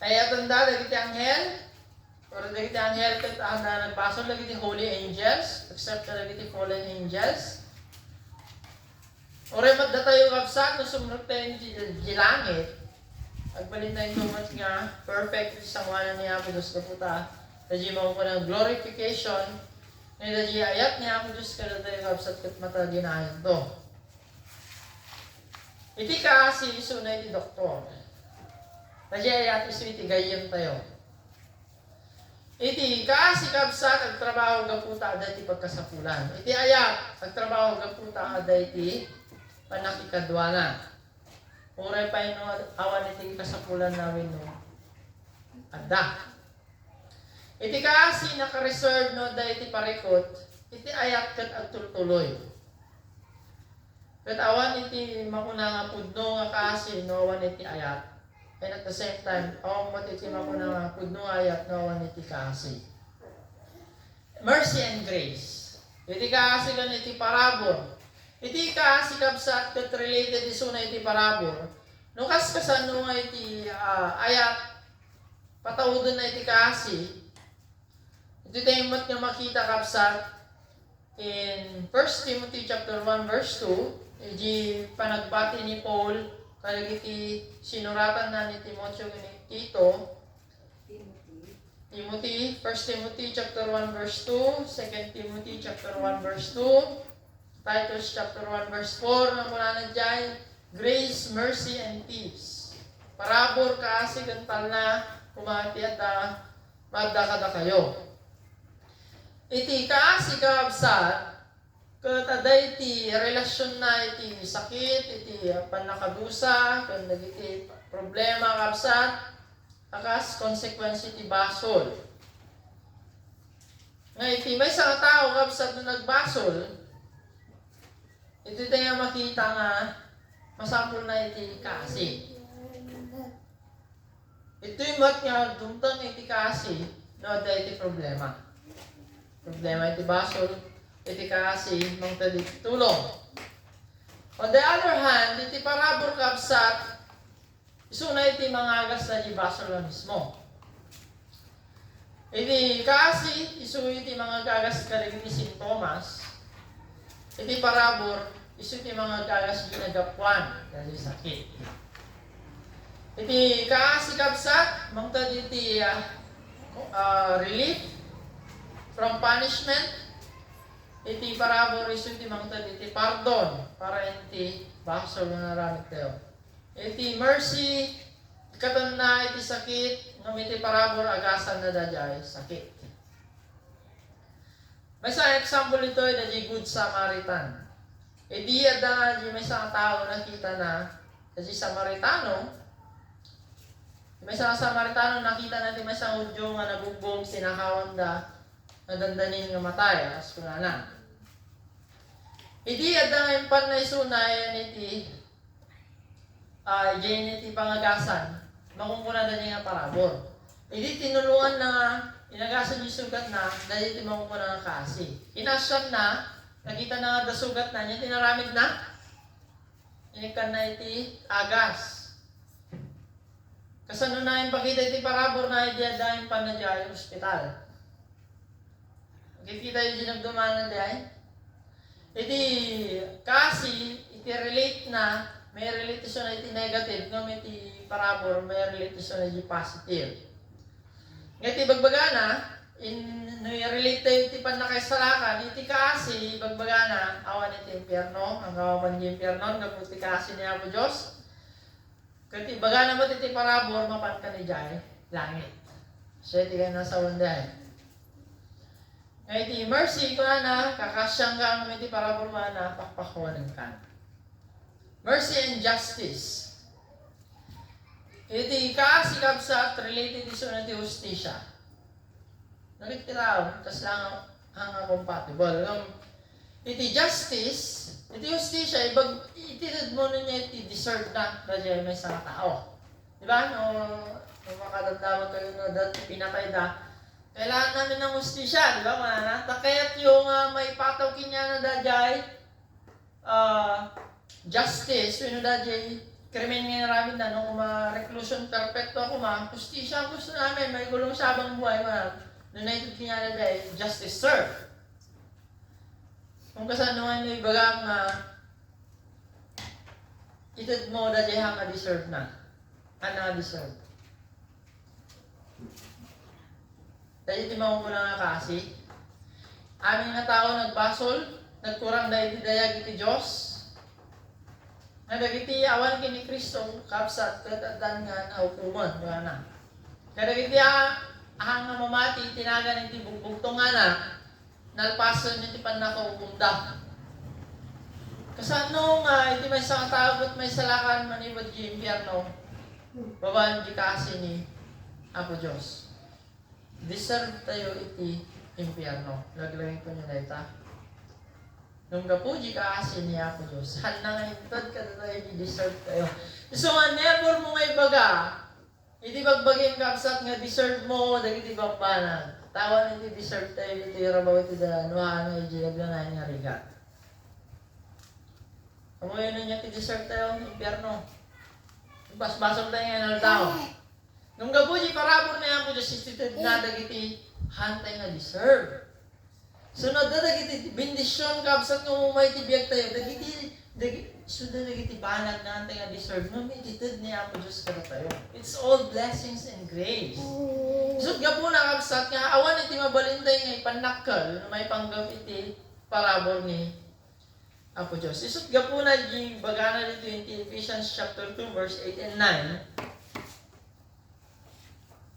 Ayaton da dagiti anghel, or dagiti anghel katahan na nagbasol dagiti holy angels, except dagiti fallen angels. Oray madda tayo kapsat no sumunod tayo di langit. Agbalin tayo tumat nga perfect isang wala niya po Diyos kaputa. Dadji mo ko ng glorification. Ngayon dadji ayat niya po Diyos kada tayo kapsat kat mata ginahin to. Iti kaasi iso na iti doktor. Dadji ayat iso iti gayem tayo. Iti kaasi kapsat agtrabaho gaputa ada iti pagkasapulan. Iti ayat agtrabaho gaputa ada iti panakikadwana. Uray pa ino awan iti kasapulan namin no. Adda. Iti kaasi naka-reserve no da iti parikot, iti ayat ket agtultuloy. Ket awan iti makuna nga pudno nga kaasi no awan iti ayat. And at the same time, awan mo iti makuna nga pudno ayat no awan iti kaasi. Mercy and grace. Iti kaasi kan iti parabor. Iti kaasi kabsat ket related iso na iti parabor. No kaskasan no nga iti ayat patawudon na iti kaasi. Ito tayo mat nga makita kapsat in 1 Timothy chapter 1 verse 2, iti panagbati ni Paul kalag iti sinuratan na ni Timoteo ni Tito. Timothy, 1 Timothy chapter 1 verse 2, 2 Timothy chapter 1 verse 2, Titus chapter 1 verse 4, na muna na dyan, grace, mercy, and peace. Parabor kaasi gantal na kumati at madakada kayo. Iti kaasi kabsat, kataday iti relasyon na iti sakit, iti panakadusa, kung iti problema kabsat, akas consequence iti basol. Nga iti may isang tao kabsat na nagbasol, ito tayo makita nga masampol na iti kaasi. Ito yung mat nga dumtang iti kaasi, no da iti problema. Problema iti basol, iti kaasi, mang tadi tulong. On the other hand, iti parabor kabsat, iso na iti mangagas na iti basol na mismo. Iti kaasi, iso iti mga gagas karig iti sintomas. Iti parabor, iso iti mga gagas ginagapuan, dahil sakit. Iti kaasi kabsat, mang tadi iti relief from punishment. Iti parabor iso iti mangtad iti pardon para iti basol na naramit tayo. Iti mercy katon na iti sakit ngam iti parabor agasan na dayay sakit. May sa example ito ay dayay good Samaritan. Iti adda nga may isang tao nakita na kasi Samaritano. May isang Samaritano nakita na may isang Hudyo nga nabugbog sinakawan da nadandanin nga matay, as kunana. Idi adda nga impan na isunay iti iti pangagasan, makungkuna da niya nga parabor. Idi tinulungan na inagasan yung sugat na, dahil iti makungkuna nga kasi. Inasyan na, nakita na nga da sugat na niya, tinaramid na, inikan na iti agas. Kasano na yung pakita iti parabor na iti adda impan na diya yung ospital. Kita yung sinagdumanan diyan. Iti kasi iti relate na may relation na iti negative, no iti parabor may relation na iti positive. Ngati bagbagana no relate tayo iti panakaisalakan, iti kasi bagbagana awan iti impyerno, ang awan iti impyerno, kapag iti kasi niya po Diyos. Kati bagana mo iti parabor mapan ka ni diyan langit. Siya iti kayo nasa wanday. Ngayon iti mercy ko na, kakasyang ka ang iti parabor na, pakpakuwanan ka. Mercy and justice. Iti kaasikap sa related iso na ti justisya. Nagitiraw, tas lang ang compatible. Iti justice, iti justisya, itinad mo na niya iti deserve na radya may isang tao. Diba? Nung makadamdaman kayo na dati pinatay na, kailangan namin ng justisya, diba mga kaya't yung may pataw kinya na dadyay, justice, yun na dadyay, krimen nga namin na nung reclusion perfecto ako justisya ang gusto namin, may gulong sabang buhay United kinya na dadyay, justice served. Kung kasano nga yung ibagang itad mo dadyay hang deserve na. Deserve. Dahil iti mamumula nga kasi, aming nga tao nagbasol, nagkurang dahil dayag iti Diyos, nga dagiti awan kini Kristo, kapsat, katadan nga na hukuman, nga na. Kaya dagiti ahang nga mamati, tinagan iti bugbugtong nga na, nalpasan iti panakahukumda. Kasano nga, iti may isang tao at may salakan manibad di impyerno, babaan di kasi ni Apo Diyos. Deserve tayo iti impyerno. Laglagay ko niya na ita. Nung gapuji ka asin niya Apo Diyos, hal na nga itod ka na tayo deserve tayo. So nga, never mo nga ibaga, iti bagbaging kapsat nga deserve mo, dagiti bambanan. Tawan iti deserve tayo, iti rabaw iti dalanuhan, iti naglanay nga rigat. Kamuyo na niya iti deserve tayo, impyerno. Basbasog tayo nga naltao. Nung gabuji parabor na yan po Diyos istitid na dagiti hantay nga deserve. Sunod na dagiti bendisyon kapsat nga umay tibiyag tayo. Sunod dagiti banag na hantay nga deserve. Nung ititid niya po Diyos kada tayo. It's all blessings and grace. Sunod nga po na kapsat nga awan iti mabalintay nga ipanakal na may panggap iti parabor ni Apo Diyos. Isut nga po na yung bagana dito in Ephesians chapter 2 verse 8 and 9.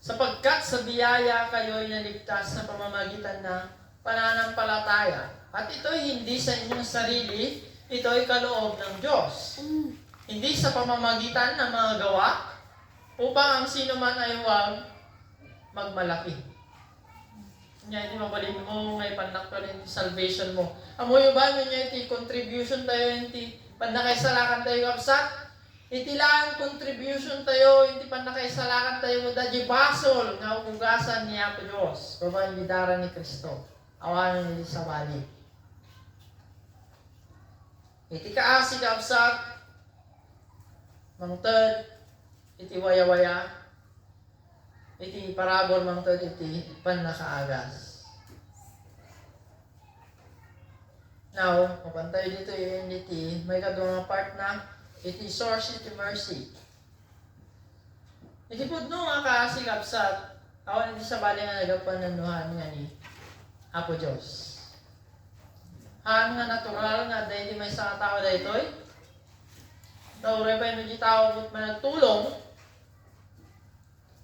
Sapagkat sa biyaya kayo'y naligtas sa pamamagitan ng pananampalataya. At ito'y hindi sa inyong sarili, ito'y kaloob ng Diyos. Hindi sa pamamagitan ng mga gawa, upang ang sino man ay huwag magmalaki. Hindi mabalik mo ngay panakal yung salvation mo. Amoy ba nyo niya iti contribution tayo, iti panakaisalakan tayo kapsat? Iti lang contribution tayo, iti panakaisalakan tayo mo dadya basol nga ugasan niya po Diyos. Babae bidara ni Kristo. Awanan niya sa wali. Iti kaasi kapsat, mangtod, iti waya-waya, iti parabor mangtod, iti panakaagas. Now, mapantay dito yung iti, may kadungang part na, iti source, iti mercy. Iti pudno nga kaasi kapsat, awan iti sa bali nga nagapananuhan nga ni Apo Diyos. Han nga natural nga dahil di may isang tao dahil ito'y, naure pa yung di tao kung managtulong,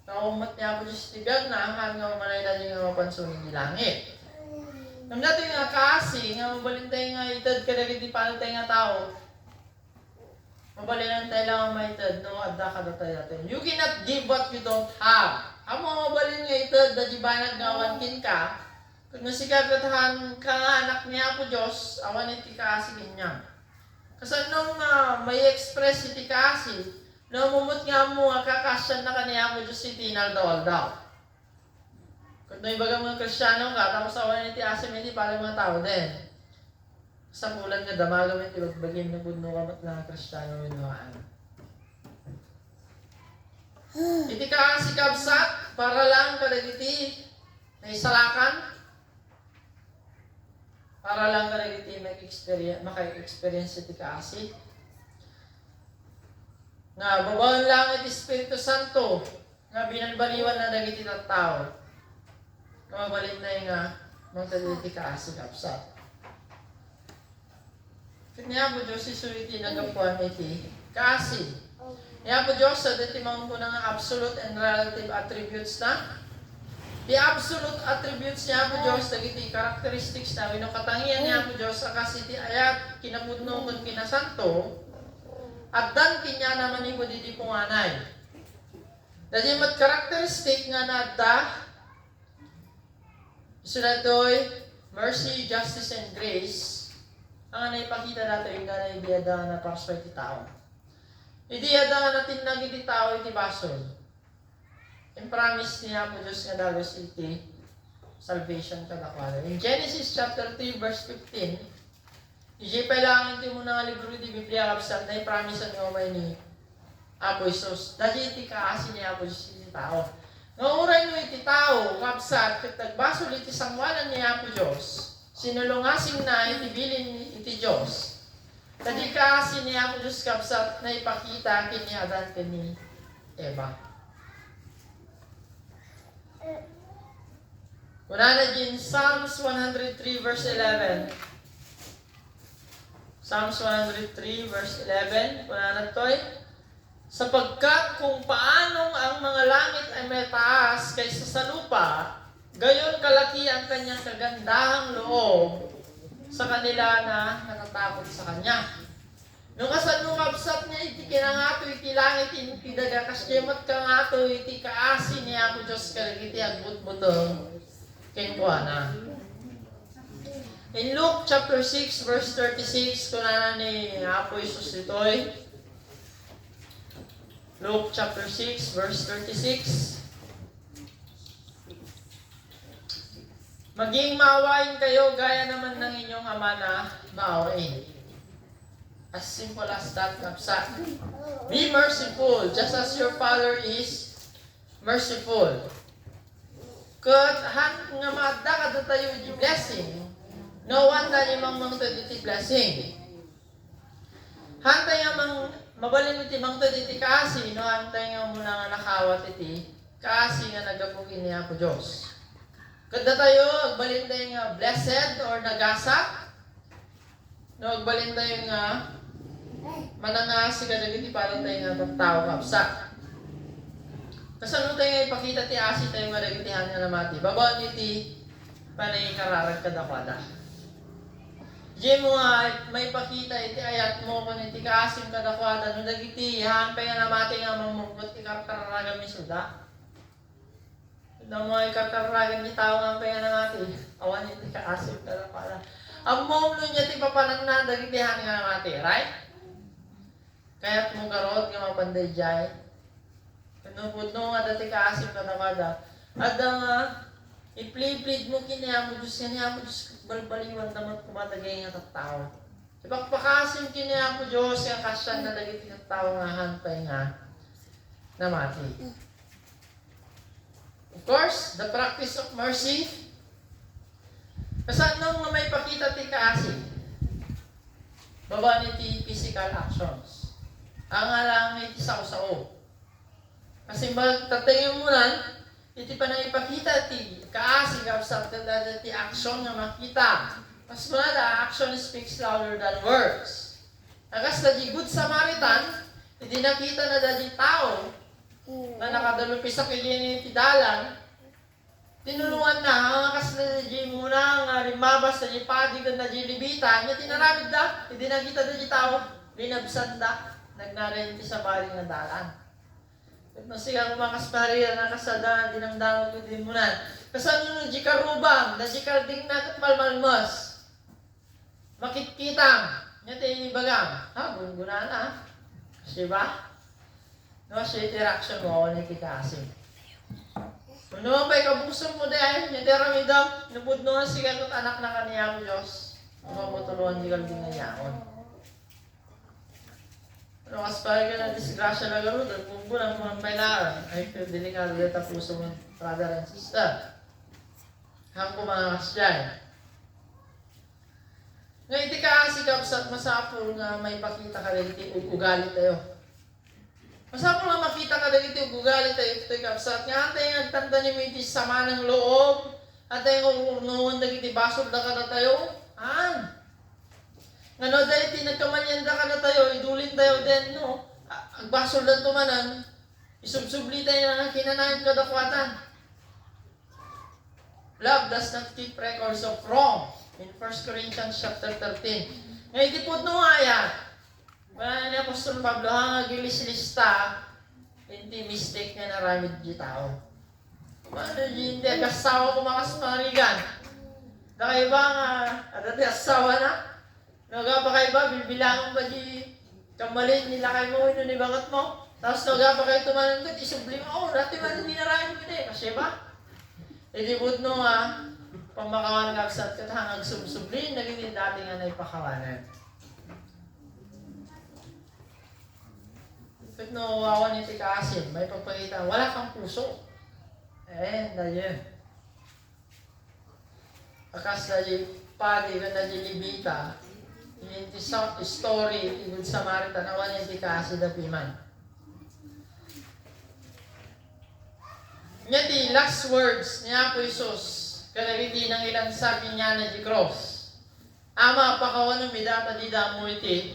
na umat niya Apo Diyos tibiyag na, han nga mamanay na niya nga mapansunin di langit. Nang natin nga kaasi, nga mabalintay nga itad ka na di panatay nga tao, mabalinan tayo lang ang maitad, no? Adda ka tayo natin. You cannot give what you don't have. Amo mabalin nga itad, da di banag nga wankin ka, kung nasigagatahan ka nga anak niya po Diyos, awan iti kaasikin niya. Kasi nung may express iti kaasi, nung mumut nga mo, kakasyan na kaniya po Diyos iti naldawal daw. Kung may bagang mga Kristyano ka, tapos awan iti asim iti para mga tao din. Sa mulan nga damagam iti bagbagin na budno kamat na Kristyano winuhaan. Iti kaasi kabsat, para lang kadagiti na isalakan, para lang kadagiti maka-experience iti kaasi. Nga babawan lang iti Espiritu Santo, nga binanbaliwan na dagiti tattao. Kamabalin na nga magdagiti kaasi kabsat. Kanya po Diyos isuiti nagapuan iti kasi. Kaya po Diyos sa dati mga po ng absolute and relative attributes na the absolute attributes niya po Diyos, dagiti characteristics na, katangian niya po Diyos, akas iti ayat, kinapudno kung kinasanto, at dan kinya naman ni mo diti punganay. Dadi mat characteristic nga nadda, sunatoy, mercy, justice, and grace, ang naipakita natin yung ganay idiyada na prosperity tao. Idiyada natin nang iti tao iti basol. In promise niya po Diyos nga dagos iti salvation kadakwala. In Genesis chapter 3 verse 15, iti pailangan iti muna nga libro iti Biblia kapsat na i-promise ang umay ni Apo Isus. Dadi iti kaasi niya po Diyos iti tao. Nga uray mo iti tao kapsat kat nagbasol iti sangwalan niya po Diyos. Sinulungasing na iti bilin iti Diyos. Dadi kaasi niya po Diyos kapsat na ipakita kini Adan kini Eva. Kuna na din Psalms 103 verse 11. Psalms 103 verse 11. Kuna na to'y, sapagkat kung paanong ang mga langit ay may taas kaysa sa lupa, gayon kalaki ang kanyang kagandahang loob sa kanila na natatakot sa kanya. Nung kasanong absat niya iti kinangato iti langit iti daga kasyemat kangato iti kaasi niya ako Diyos kalagiti agbut-butong kinkuana. In Luke chapter 6 verse 36 kunana ni Apo Isus ito'y Luke chapter 6 verse 36, maging maawain kayo gaya naman ng inyong ama na maawain. As simple as that, kapsa. Be merciful, just as your Father is merciful. Kat han nga maadda kada tayo iti blessing, no one na limang mangtod iti blessing. Han tayo mang mabalin iti mangtod iti kaasi, no han tayo nga muna nga nakawat iti kaasi nga nagapugin niya po Diyos. Kada tayo, agbalin tayo nga blessed or nagasa, no agbalin tayo nga manangasi kadagiti parang tayo nga tao kapsa. Kasano tayo nga ipakita ti asi tayo nga dagitihan nga namati. Babaan iti panay kararag kadakwada. Diyan mo nga may pakita iti ayat mo kung iti kaasim kadakwada no dagiti hampay nga namati nga mamungkot ti kararagan mi suda. Na mo ay kararagan ni tao nga hampay nga namati. Awan iti kaasim kadakwada. Ang momno niya ti papanang na dagitihan nga namati, right? Kaya't mo karot nga mapanday jay. Pinupudno nga dati kaasim kadakwada. At nga i-plead mo kiniya mo Diyos, kiniya mo Diyos, balbaliwan damat kumatagay nga tattao. Ipagpakasim kiniya mo Diyos, yung kasyan na lagi tinatao nga hantay nga namati. Of course, the practice of mercy. Kasan nung may pakita ti kaasim? Baba ni ti physical actions. Ang alang iti sao-sao. Kasi magtatayo mo nan, iti pa na ipakita ti kaasi kapsat kada ti action nga makita. Mas muna da action speaks louder than words. Agas da di Good Samaritan, iti nakita na da di tao na nakadalupi sa kili ti dalan, tinulungan na, agas na di muna nga rimabas na di padi na di libitan, iti naramid da, iti nakita da di tao, linabsan da. Nagnarin sa bari ng dalan. At masigang makaspari na kasada, dinamdamag ko din muna. Kasano nung jikarubang, na jikarding na kat malmalmas. Makitkitang, niya tayo ibagang. Ha, gungguna na. Kasi ba? No, siya interaction mo ako ni kikasim. Kung naman ba'y kabusong mo dahil, niya tayo ramidam, nabudnoan siya at anak na kaniya mo Diyos. Ang mamutuluan jikarding na yaon. Pero mas parang ka na disgrasya na garo, nagmumbo ng mga kailangan. Ay, pero delikado dito puso mo, brother and sister. Hangko mga kasyan. Nga iti kaasikap sa masapol nga may pakita ka rin iti ugali tayo. Masapol nga makita ka rin iti ugali tayo iti kapsat. Nga hantay nga tanda ni mo iti sama ng loob. Hantay nga urnoon na iti basod na ka na tayo. Nga no, dahil tinagkamanyanda ka na tayo, idulin tayo din, no? Agbasol lang tumanan, isubsubli tayo na kinanahin kadakwatan. Love does not keep records of wrong. In 1 Corinthians chapter 13. Ngayon, di po nga yan. Wala ni Apostol Pablo, hanga gilis-lista, hindi mistake nga naramid di tao. Ano hindi, agasawa ko makasumarigan. Nakaiba nga, adati asawa na. Naga pa kayo ba, bilbilangan ba di kamalin nila kayo mo, inunibangat mo? Tapos naga pa kayo tumanan ko, isubli mo, dati man hindi naramid mo din. Kasi ba? Ilibot no nga, pamakawan ng agsat ka hanggang subsublin, naging dati nga na ipakawanan. Pag nawawawan yung tikaasin, may pagpakita, wala kang puso. Dahil akas dahil padi ka dahil libita, yung story, Good Samaritan, awan yung tikaasin na piman. Nga di last words niya po Isus, kalagiti ng ilang sabi niya na di cross. Ama, pakawan ng midata di damo iti,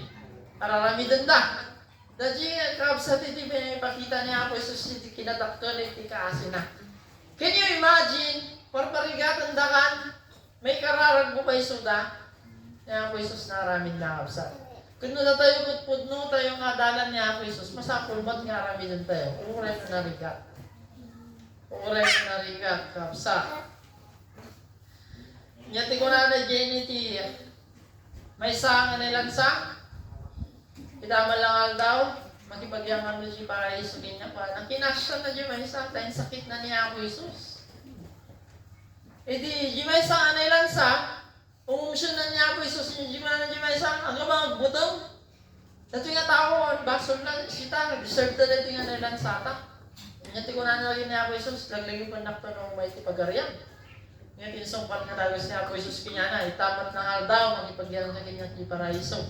araramidan da. Dahil kapsat iti pinapakita niya po Isus, iti kinatakton iti kaasi na. Can you imagine, parparigatan dakan, may kararag mo pa isuda, niya po Isus na aramid na kapsat. Kung na tayo putpudno tayo nga dalan niya po Isus, masapul ba't nga aramidan tayo? Uray na narigat. Uray na rigat, kapsa. Nyati ko na Jenny ti, may sanga nilang sa, itaman lang daw, makipagyaman mo si para isukin niya pa. Ang kinasya na di may sa, dahil sakit na niya ako Isus. E di may sanga nilang sa, umusyon na niya ako Isus, di may sanga, hanggang mga butong. Dito nga tao, basol lang, sita, deserve na dito nga nilang sa ta. Nyati ko na nalagin niya ako Isus, laglagin pa nakto ng may tipagariyan. Ngayon, insungpat nga tayo siya ako Isus kinyana, itapat na haldaw, magipagyan sa kanya di paraiso.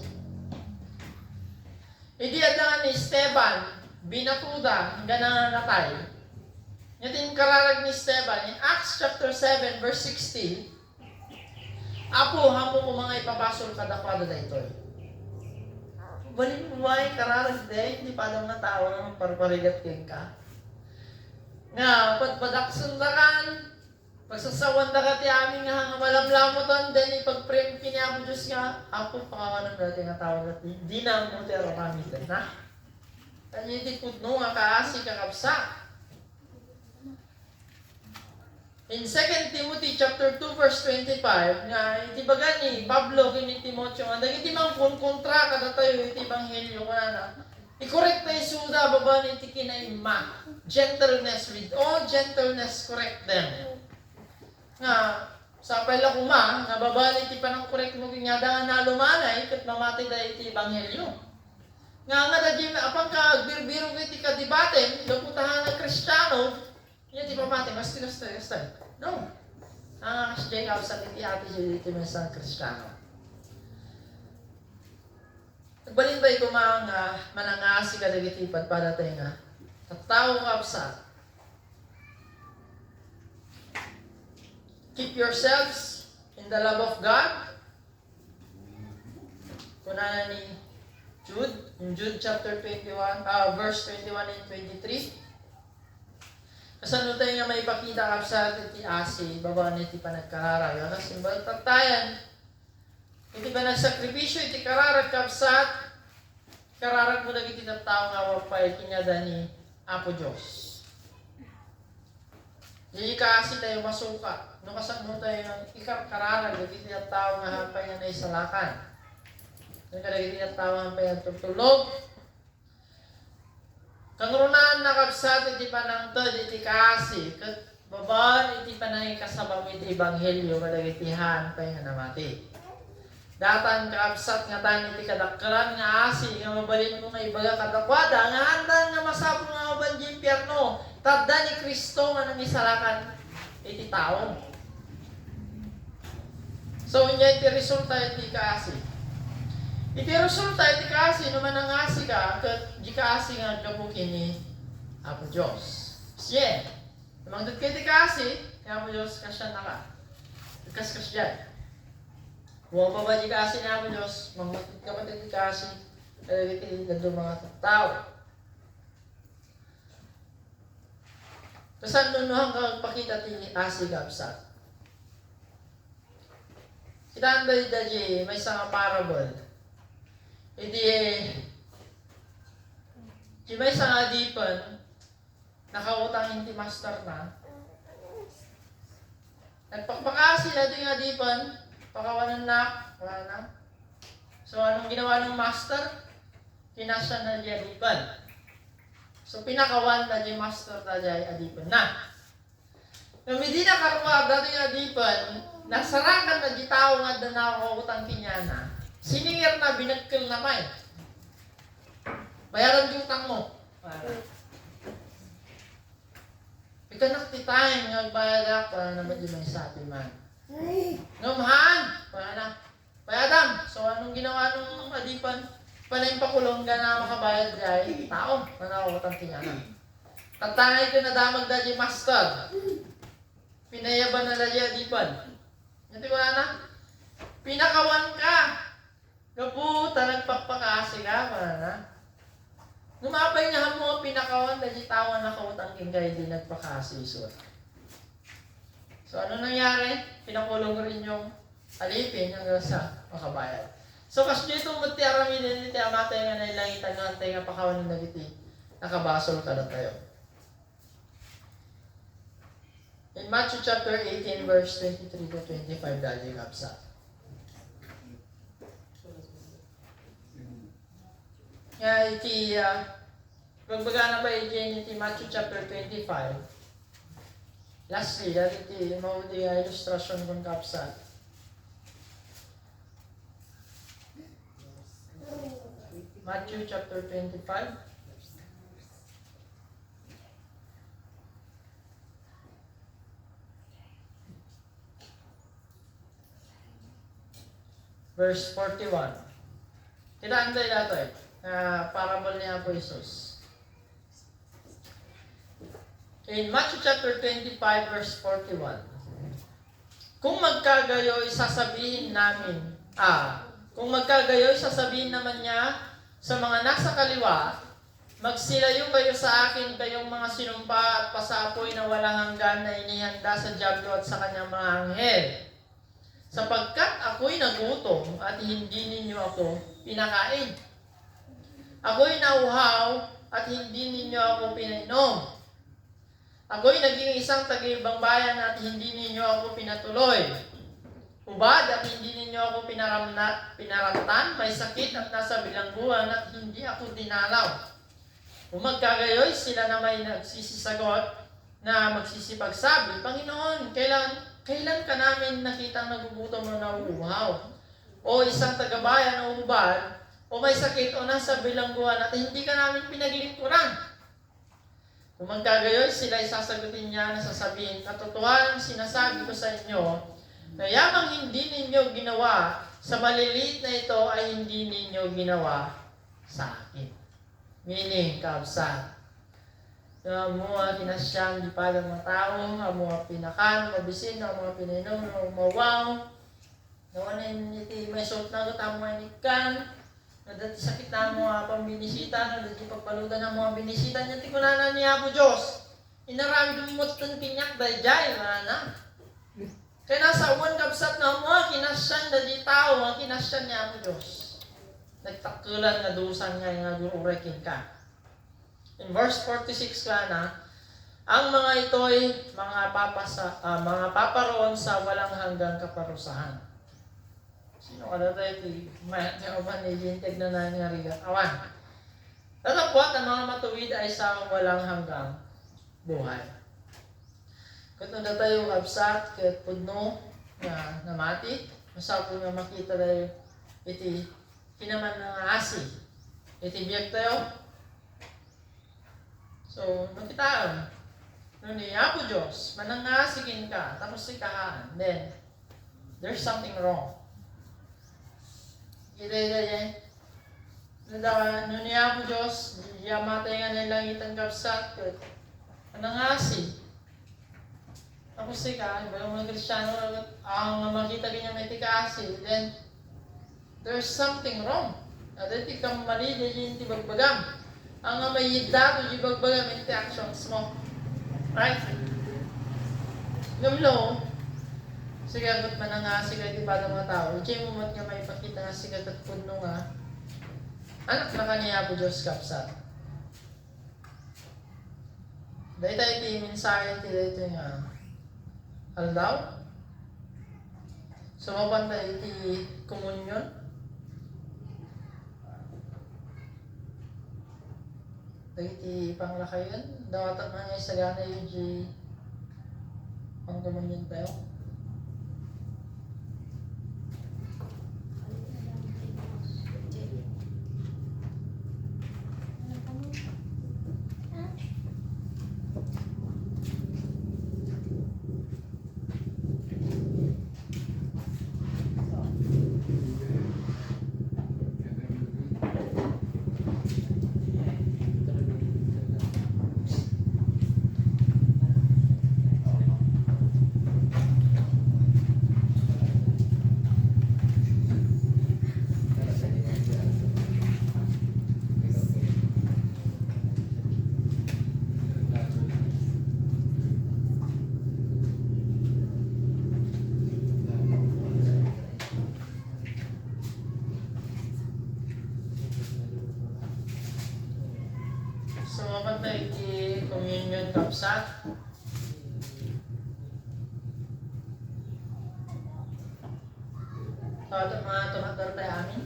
Hindi adangan ni Esteban, binatuda, hanggang nangangatay. Ngayon, kararag ni Esteban, in Acts chapter 7, verse 16, Apo, hamo ko mga ipapasol kadakwada na ito. Balik mo ba yung kararag day, hindi pa daw na tao ng parparigat king ka. Nga, pagpadaksun na kan, pagsasawan na ka ti aming nga hanga malamlamotan, then ipag-frame kiniya mo Diyos nga, Apo, pakawanan natin nga tawag natin, hindi na mo tira kami din, ha? Kanya hindi pudno nga kaasi kakapsa. In 2 Timothy chapter 2 verse 25, nga iti baga ni Pablo kini Timoteo, nga iti mang kontra kada tayo iti ebanghelyo nga na. I-correct na isuda baba ni iti kinayma. Gentleness, with all gentleness correct them. Nga sa pala kuma, nga baba ni iti panang correct mo ginyada nga nalumanay ket mamati da iti ebanghelyo. Nga dadi apang ka birbiro iti kadibate, daputahan ng Kristiyano, niya ti pamati mas tigas. No. Kasi Jacob sa iti ati dito sa Kristiyano. Nagbalintay ko mga manangasi ka dagiti padpadatay nga. Tattao kapsa. Keep yourselves in the love of God. Kunana ni Jude, in Jude chapter 21, verse 21 and 23. Kasano tayo nga may ipakita kapsa iti asi, baba niti panagkararag. Kasi simbal tatayan, iti pa nagsakripisyo, iti kararag kapsat, kararag mo na iti tao nga wapay kinyada ni Apo Diyos. Hindi kasi tayo masuka. No kasano tayo ng kararag, iti tao nga hapay nga naisalakan. Nagkarag iti tao nga hapay nga tutulog. Kangrunan na kapsat iti panangtod iti kasi kat baba iti panay kasabang iti ebanghelyo kadagitihan pay nga namati. Datan kapsat nga tan iti kadakkelan nga asi nga mabalin mo nga ibaga kadakwada nga handan nga masapul nga uban di impyerno tadda ni Kristo nga nangisalakan iti taon. So nya iti resulta iti kaasi. Iti resulta, iti kasi naman ang asi ka, kat di kasi nga kabukin ni Apo Diyos. Siya, namang dito iti kasi, kaya Apo Diyos, kasya na ka. Kas dyan. Huwag pa ba di kasi ni Apo Diyos, mamatit ka pa iti kasi, kaya iti gando mga tao. Kasan nun hanggang pakita iti asi kapsa. Kita anday daji may isang parable. Iti di may isang adipan nakautang inti master na. Nagpakpakasi na ito yung adipan, pakawanan na, wala na. So anong ginawa ng master? Kinasya na di adipan. So pinakawan na di master na di adipan na. Nung hindi na karuwag dati yung adipan, nasarakan na di tao nga na nakakutang kinyana. Siningir na, binagkil na may. Bayaran yung utang mo. Ika naktitahin nga bayad para naman di may sabi man. Ngamahan! Bayadam! So anong ginawa nung adipan? Panay pakulong ka na makabayad dahil tao na nakakutang kinyana. Tatangay ko na damag dahil master. Pinayaban na dahil adipan. Hindi ko na? Pinakawan ka! Kaputa, nagpapakasi ka, na. Numapay nga mo, pinakawan, dahil tawa na kautang kingay, di nagpakasi. So ano nangyari? Pinakulong rin yung alipin hanggang sa makabayad. So kasi dito mo tiyarami din, amatay nga na ilangitan nga, antay nga pakawan ng nagiti, nakabasol ka na tayo. In Matthew chapter 18, verse 23 to 25, dali kapsa. Kaya iti, pagbaga na ba iti Matthew chapter 25, lastly, iti maudi illustration kong kapsa. Matthew chapter 25, verse 41. Kailangan tayo nato parable ni Apo Jesus. In Matthew chapter 25 verse 41. Kung magkagayoy sasabihin namin, kung magkagayoy sasabihin naman niya sa mga nasa kaliwa, magsilayo kayo sa akin kayong mga sinumpa at pasapoy na walang hanggan na inihanda sa diablo at sa kanyang mga anghel. Sapagkat ako'y nagutom at hindi ninyo ako pinakain. Ako'y nauhaw at hindi ninyo ako pinainom. Ako'y naging isang taga-ibang bayan at hindi ninyo ako pinatuloy. Hubad at hindi ninyo ako pinaramtan, may sakit at nasa bilangguan at hindi ako dinalaw. Kung magkagayoy, sila na may nagsisisagot na magsisipagsabi, Panginoon, kailan ka namin nakitang nagugutom o nauuhaw? O isang taga-bayan o hubad, o may sakit o nasa bilangguan at hindi ka namin pinaglingkuran. Kung magkagayoy, sila isasagutin niya na sasabihin, katotohanan sinasabi ko sa inyo, na yamang hindi ninyo ginawa sa maliliit na ito ay hindi ninyo ginawa sa akin. Meaning, kaabsat. Mga kinasyang di palang mga tao, mga pinakan, mabisin, mga pinainom, umawaw, nawanin iti may suot na ito, mga inikan, nadati sakit na mga pambinisita, nadati pagpalutan ng mga binisita niya, tikunanan niya po Diyos. Inarami dumot ng kinyak dahil jay, na. Kaya nasa uwan kapsat na mga kinasyan na di tao, mga kinasyan niya po Diyos. Nagtakulan na dusan nga yung nagurekin ka. In verse 46 ka na, ang mga ito'y mga paparoon sa walang hanggang kaparusahan. Sino ka na tayo? Mayat niya uman, nilintag na nangyarigat. Awan. Tatapot, ang mga matuwid ay sa walang hanggang buhay. Kung na tayo kabsat, kahit pudno na namati, masapo nga makita tayo iti kinaman ng asi. Iti biyag tayo. So, nakitaan. Nung ni Apo Diyos, manangasigin ka, tapos ikahaan, then, there's something wrong. Nung ni Apo Diyos, yamatay nga nilang itang kapsat, manangasi. Tapos ikahaan, yung mga Kristiyano, ang makita ganyan may tikasi, then, there's something wrong. At iti kang mali, din iti bagbagam. Ang may yidda, iti bagbagam, iti actions mo. Right? Ngamlo, Sigagot man nga sigat iba ng mga tao. Diyan mo mat nga may pakita nga sigat at puno nga. Anak na kaniya po Diyos kapsat. Dahil tayo iti mensahe iti nga. Aldaw? Sumaban tayo iti komunyon? Dahil iti panglakayan? Dawatak na nga isagana yung di pang komunyon tayo? Sumabat na iti communion kapsat. Ito mga tumatar tayo amin.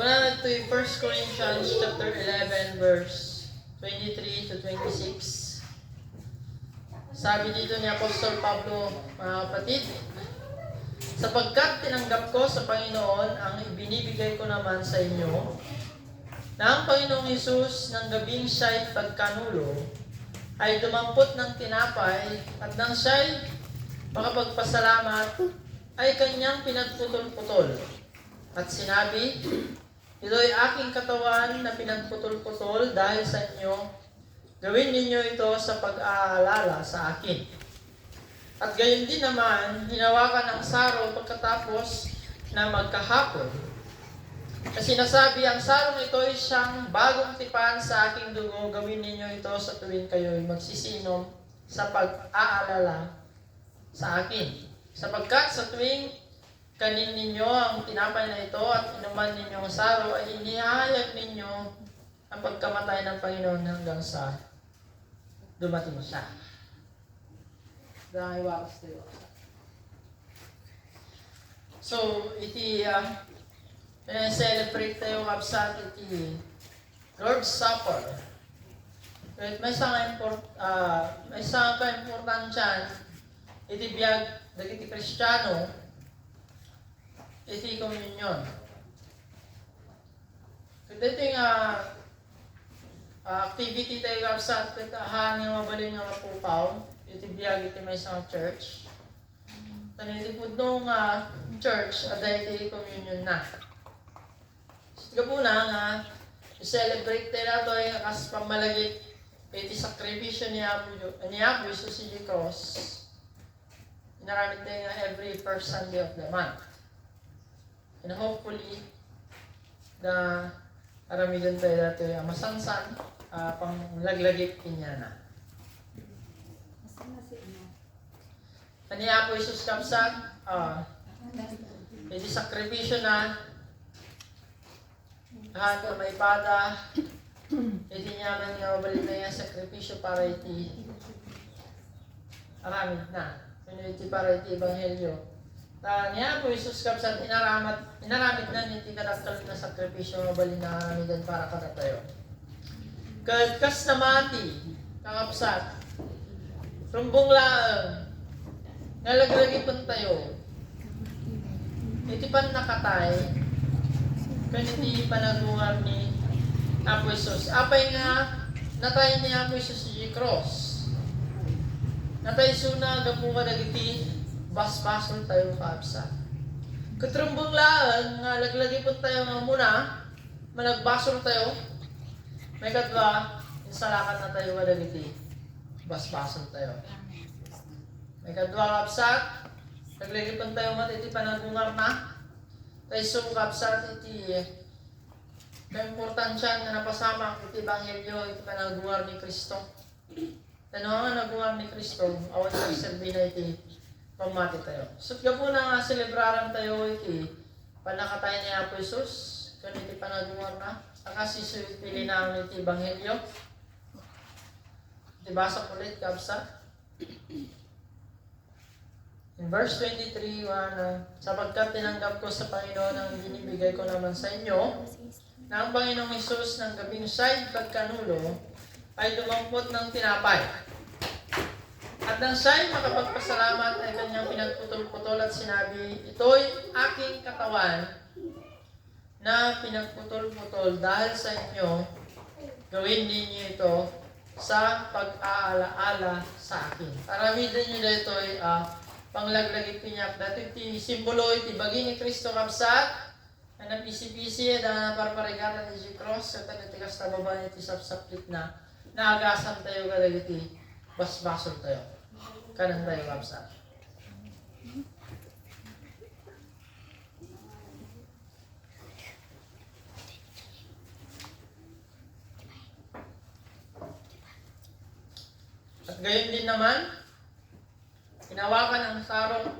Una na ito yung 1 Corinthians chapter 11 verse 23 to 26. Sabi dito ni Apostol Pablo, mga kapatid, sapagkat tinanggap ko sa Panginoon ang ibinibigay ko naman sa inyo, na ang Panginoong Hesus ng gabing siya'y pagkanulo, ay dumampot ng tinapay at nang siya'y makapagpasalamat, ay kanyang pinagputol-putol. At sinabi, ito'y aking katawan na pinagputol-putol dahil sa inyo. Gawin ninyo ito sa pag-aalala sa akin. At gayon din naman, hinawakan ang saro pagkatapos na magkahapon. Kasi nasabi, ang sarong ito ay siyang bagong tipan sa aking dugo. Gawin ninyo ito sa tuwing kayo'y magsisinom sa pag-aalala sa akin. Sapagkat sa tuwing kanin ninyo ang tinapay na ito at inuman ninyo ang saro, ay inihayag ninyo ang pagkamatay ng Panginoon hanggang sa dumating siya. Dahil wakas tayo. So, iti celebrate tayo kapsat iti Lord's Supper. May isang ka-importansyan iti biyag dagiti Kristiyano iti communion. Kaya ito yung activity tayo kapsat hangin mabalin nga mapupaw iti biyag iti may isang church. Taniti po nung church at iti communion na. Gapuna nga i-celebrate tayo na ito ay kas pamalagit iti sakripisyo ni Apo Jesus si Cross. Inaramit tayo nga every first Sunday of the month. And hopefully na aramidan tayo dito yung masansan pang laglagit niya na. Kaniya po Jesus kapsat, iti sakripisyo na, lahat na may pada, iti niya man nga mabalit na yung sakripisyo para iti aramid na. Iti para iti ebanghelyo. Niya po Jesus kapsat, inaramid na iti karaktal na sakripisyo mabalin na aramidan para kada tayo. Kas namati, kakapsat, rumbong laang, nalaglagi pun tayo, iti pan nakatay, kaniti panagungar ni Apo Jesus. Apay nga, natay ni Apo Jesus si Cross. Natay suna, gapunga dagiti, bas-basol tayo kakapsat. Katrumbong laang, nalaglagi pun tayo nga muna, managbasol tayo, may kadwa, insalakan na tayo madagiti, bas-basol tayo. May kadwa kapsat, naglilipan tayo mat iti panagungar na, tayo sum kapsat iti kaimportansya nga napasama iti Ebanghelyo iti panagungar ni Kristo. Tanaw nga nagungar ni Kristo, awan nagserbi na iti pamati tayo. So gapo na nga celebraran tayo iti panakatay ni Apo Jesus, kan iti panagungar na. Saka sisipili namin iti Ebanghelyo. Iti basa ulit kabsa. In verse 23, sapagkat tinanggap ko sa Panginoon ang binibigay ko naman sa inyo, na ang Panginoong Hesus ng gabing siya'y pagkanulo ay dumampot ng tinapay. At nang siya'y makapagpasalamat ay kanyang pinagputol-putol at sinabi, ito'y aking katawan na pinagputol-putol dahil sa inyo, gawin ninyo ito sa pag-aalaala sa akin. Aramidan nyo dito ay panglaglagit pinyak. Dito iti simbolo iti bagi ni Kristo kapsat na napisi-pisi na parparigatan ni si Cross at nagtikas na baba iti sapsaplit na naagasan tayo kadag iti basbasol tayo. Kanan tayo kapsat. At gayon din naman, hinawakan ang sarong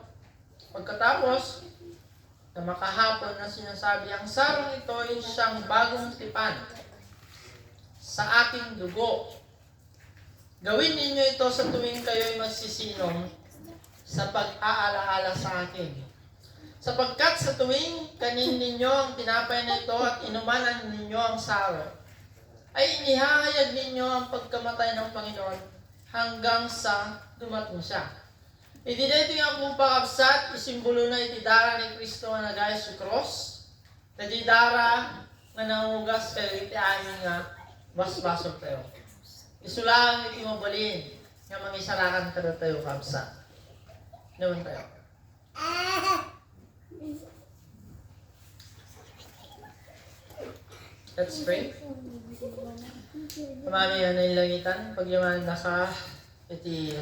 pagkatapos na makahapon na sinasabi, ang sarong ito ay siyang bagong tipan sa aking dugo. Gawin ninyo ito sa tuwing kayo'y magsisinong sa pag-aalaala sa akin. Sapagkat sa tuwing kanin ninyo ang tinapay na ito at inumanan ninyo ang sarong, ay inihahayag ninyo ang pagkamatay ng Panginoon hanggang sa dumating siya. Iti dito nga po pakabsat, isimbolo na iti dara ni Kristo nga nagayos sa cross. Iti dara nga nangugas kayo iti amin nga basbasol tayo. Isulang iti mabalin nga mangisarakan kada tayo kabsat. Naman tayo. Let's pray. Kamami nga nailangitan, pagyaman na ka iti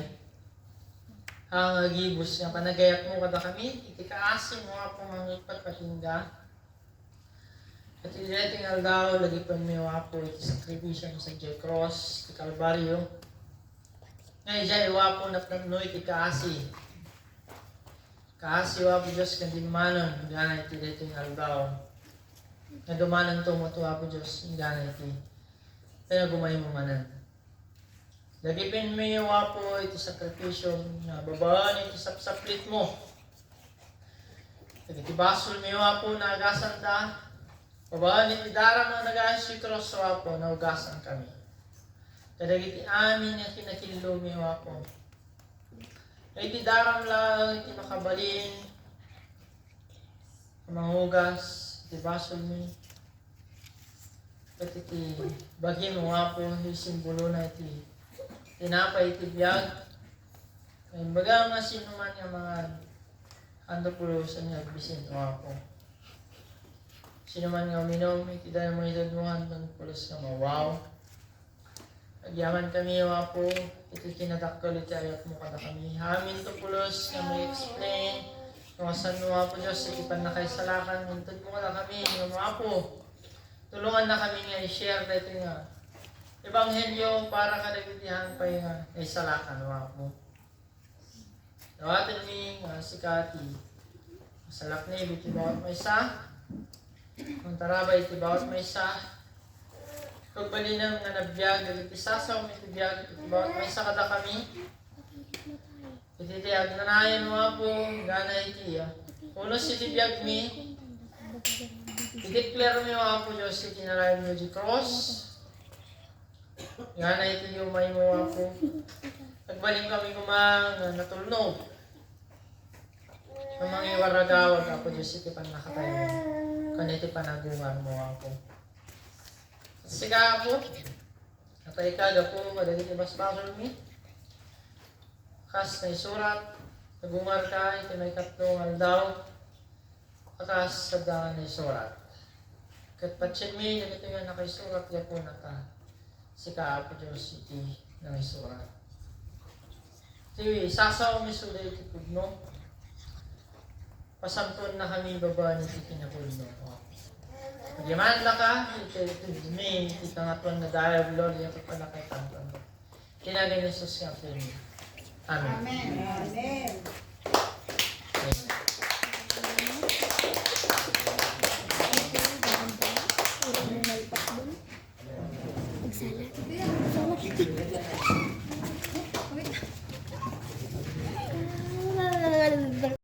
hangagibus nga panagayat mo kada kami, iti kaasin mo nga pong ang ipagpatingga. At iti aldaw, lagi pa mo wapo iti sakripisyon sa J. Cross, iti Kalbaryo. Ngayon dyan, iwapo natano iti kaasi. Kaasi wapo Diyos kandimanon, gana iti dito yung aldaw. Nga dumanan to mo to wapo Diyos, gana iti. Kaya gumay mo manan. Lagipin mo yung wapo iti sakripisyon na babaan iti sapsaplit mo. Iti basol mo yung wapo na agasan ta. Babaan iti darang na nag-aas yung cross sa wapo na ugasan kami. Kadag iti amin yung kinakilo mo yung wapo. Iti darang lang iti makabalin. Mangugas iti basol mo. At iti bagi mo wapo yung simbolo na iti tinapay iti biyag. Ngayon baga nga sino man yung mga andopulusan niya bisin o ako. Sino man nga uminom, iti dahil mga idaduhan ng pulos nga mawaw. Agyaman kami o ako, iti kinadakol iti ayat mo kada kami. Hamin to pulos nga may explain. Kung saan mo ako Diyos, iti panakaisalakan, mintod mo kada kami, nga mo ako. Tulungan na kami nga i-share na ito nga Ebanghelyo para kadagitihan pa yung isalakan mo. Dawatin mi si Kati. Masalak na iti bawat may isa. Kung tarabay iti bawat may isa. Pagbalinam nga nabiyag, iti sasaw mi iti biyag, iti bawat may isa kada kami. Iti agnanayan mo po, gana iti. Unos iti biyag mi. I-declare mo yung po Diyos, iti narayan mo di cross. Nga na ito yung may mga po. Nagbaling kami kumang natulnog. Ang mga iwaragawag ako Diyos iti pan nakatayo. Kaniti panagungan mo ako. At siga po. Natay ka po. Kadagiti basbasol mi. Kas na isurat. Nagungar ka. Iti may katlong aldaw. Akas sa daan na isurat. Katpatsin mi. Nagito nga nakaisurat. Yapo na ka. Si Kaapo Diyos iti ng isurat. Tiwi, sasaw mi suday iti pudno. Pasamton na kami baba ni iti kinapudno. Paglimanda ka, may itangatuan na dahil Lord yung kapalakay tanto. Kinagan Jesus ka, Amen. Amen. Amen.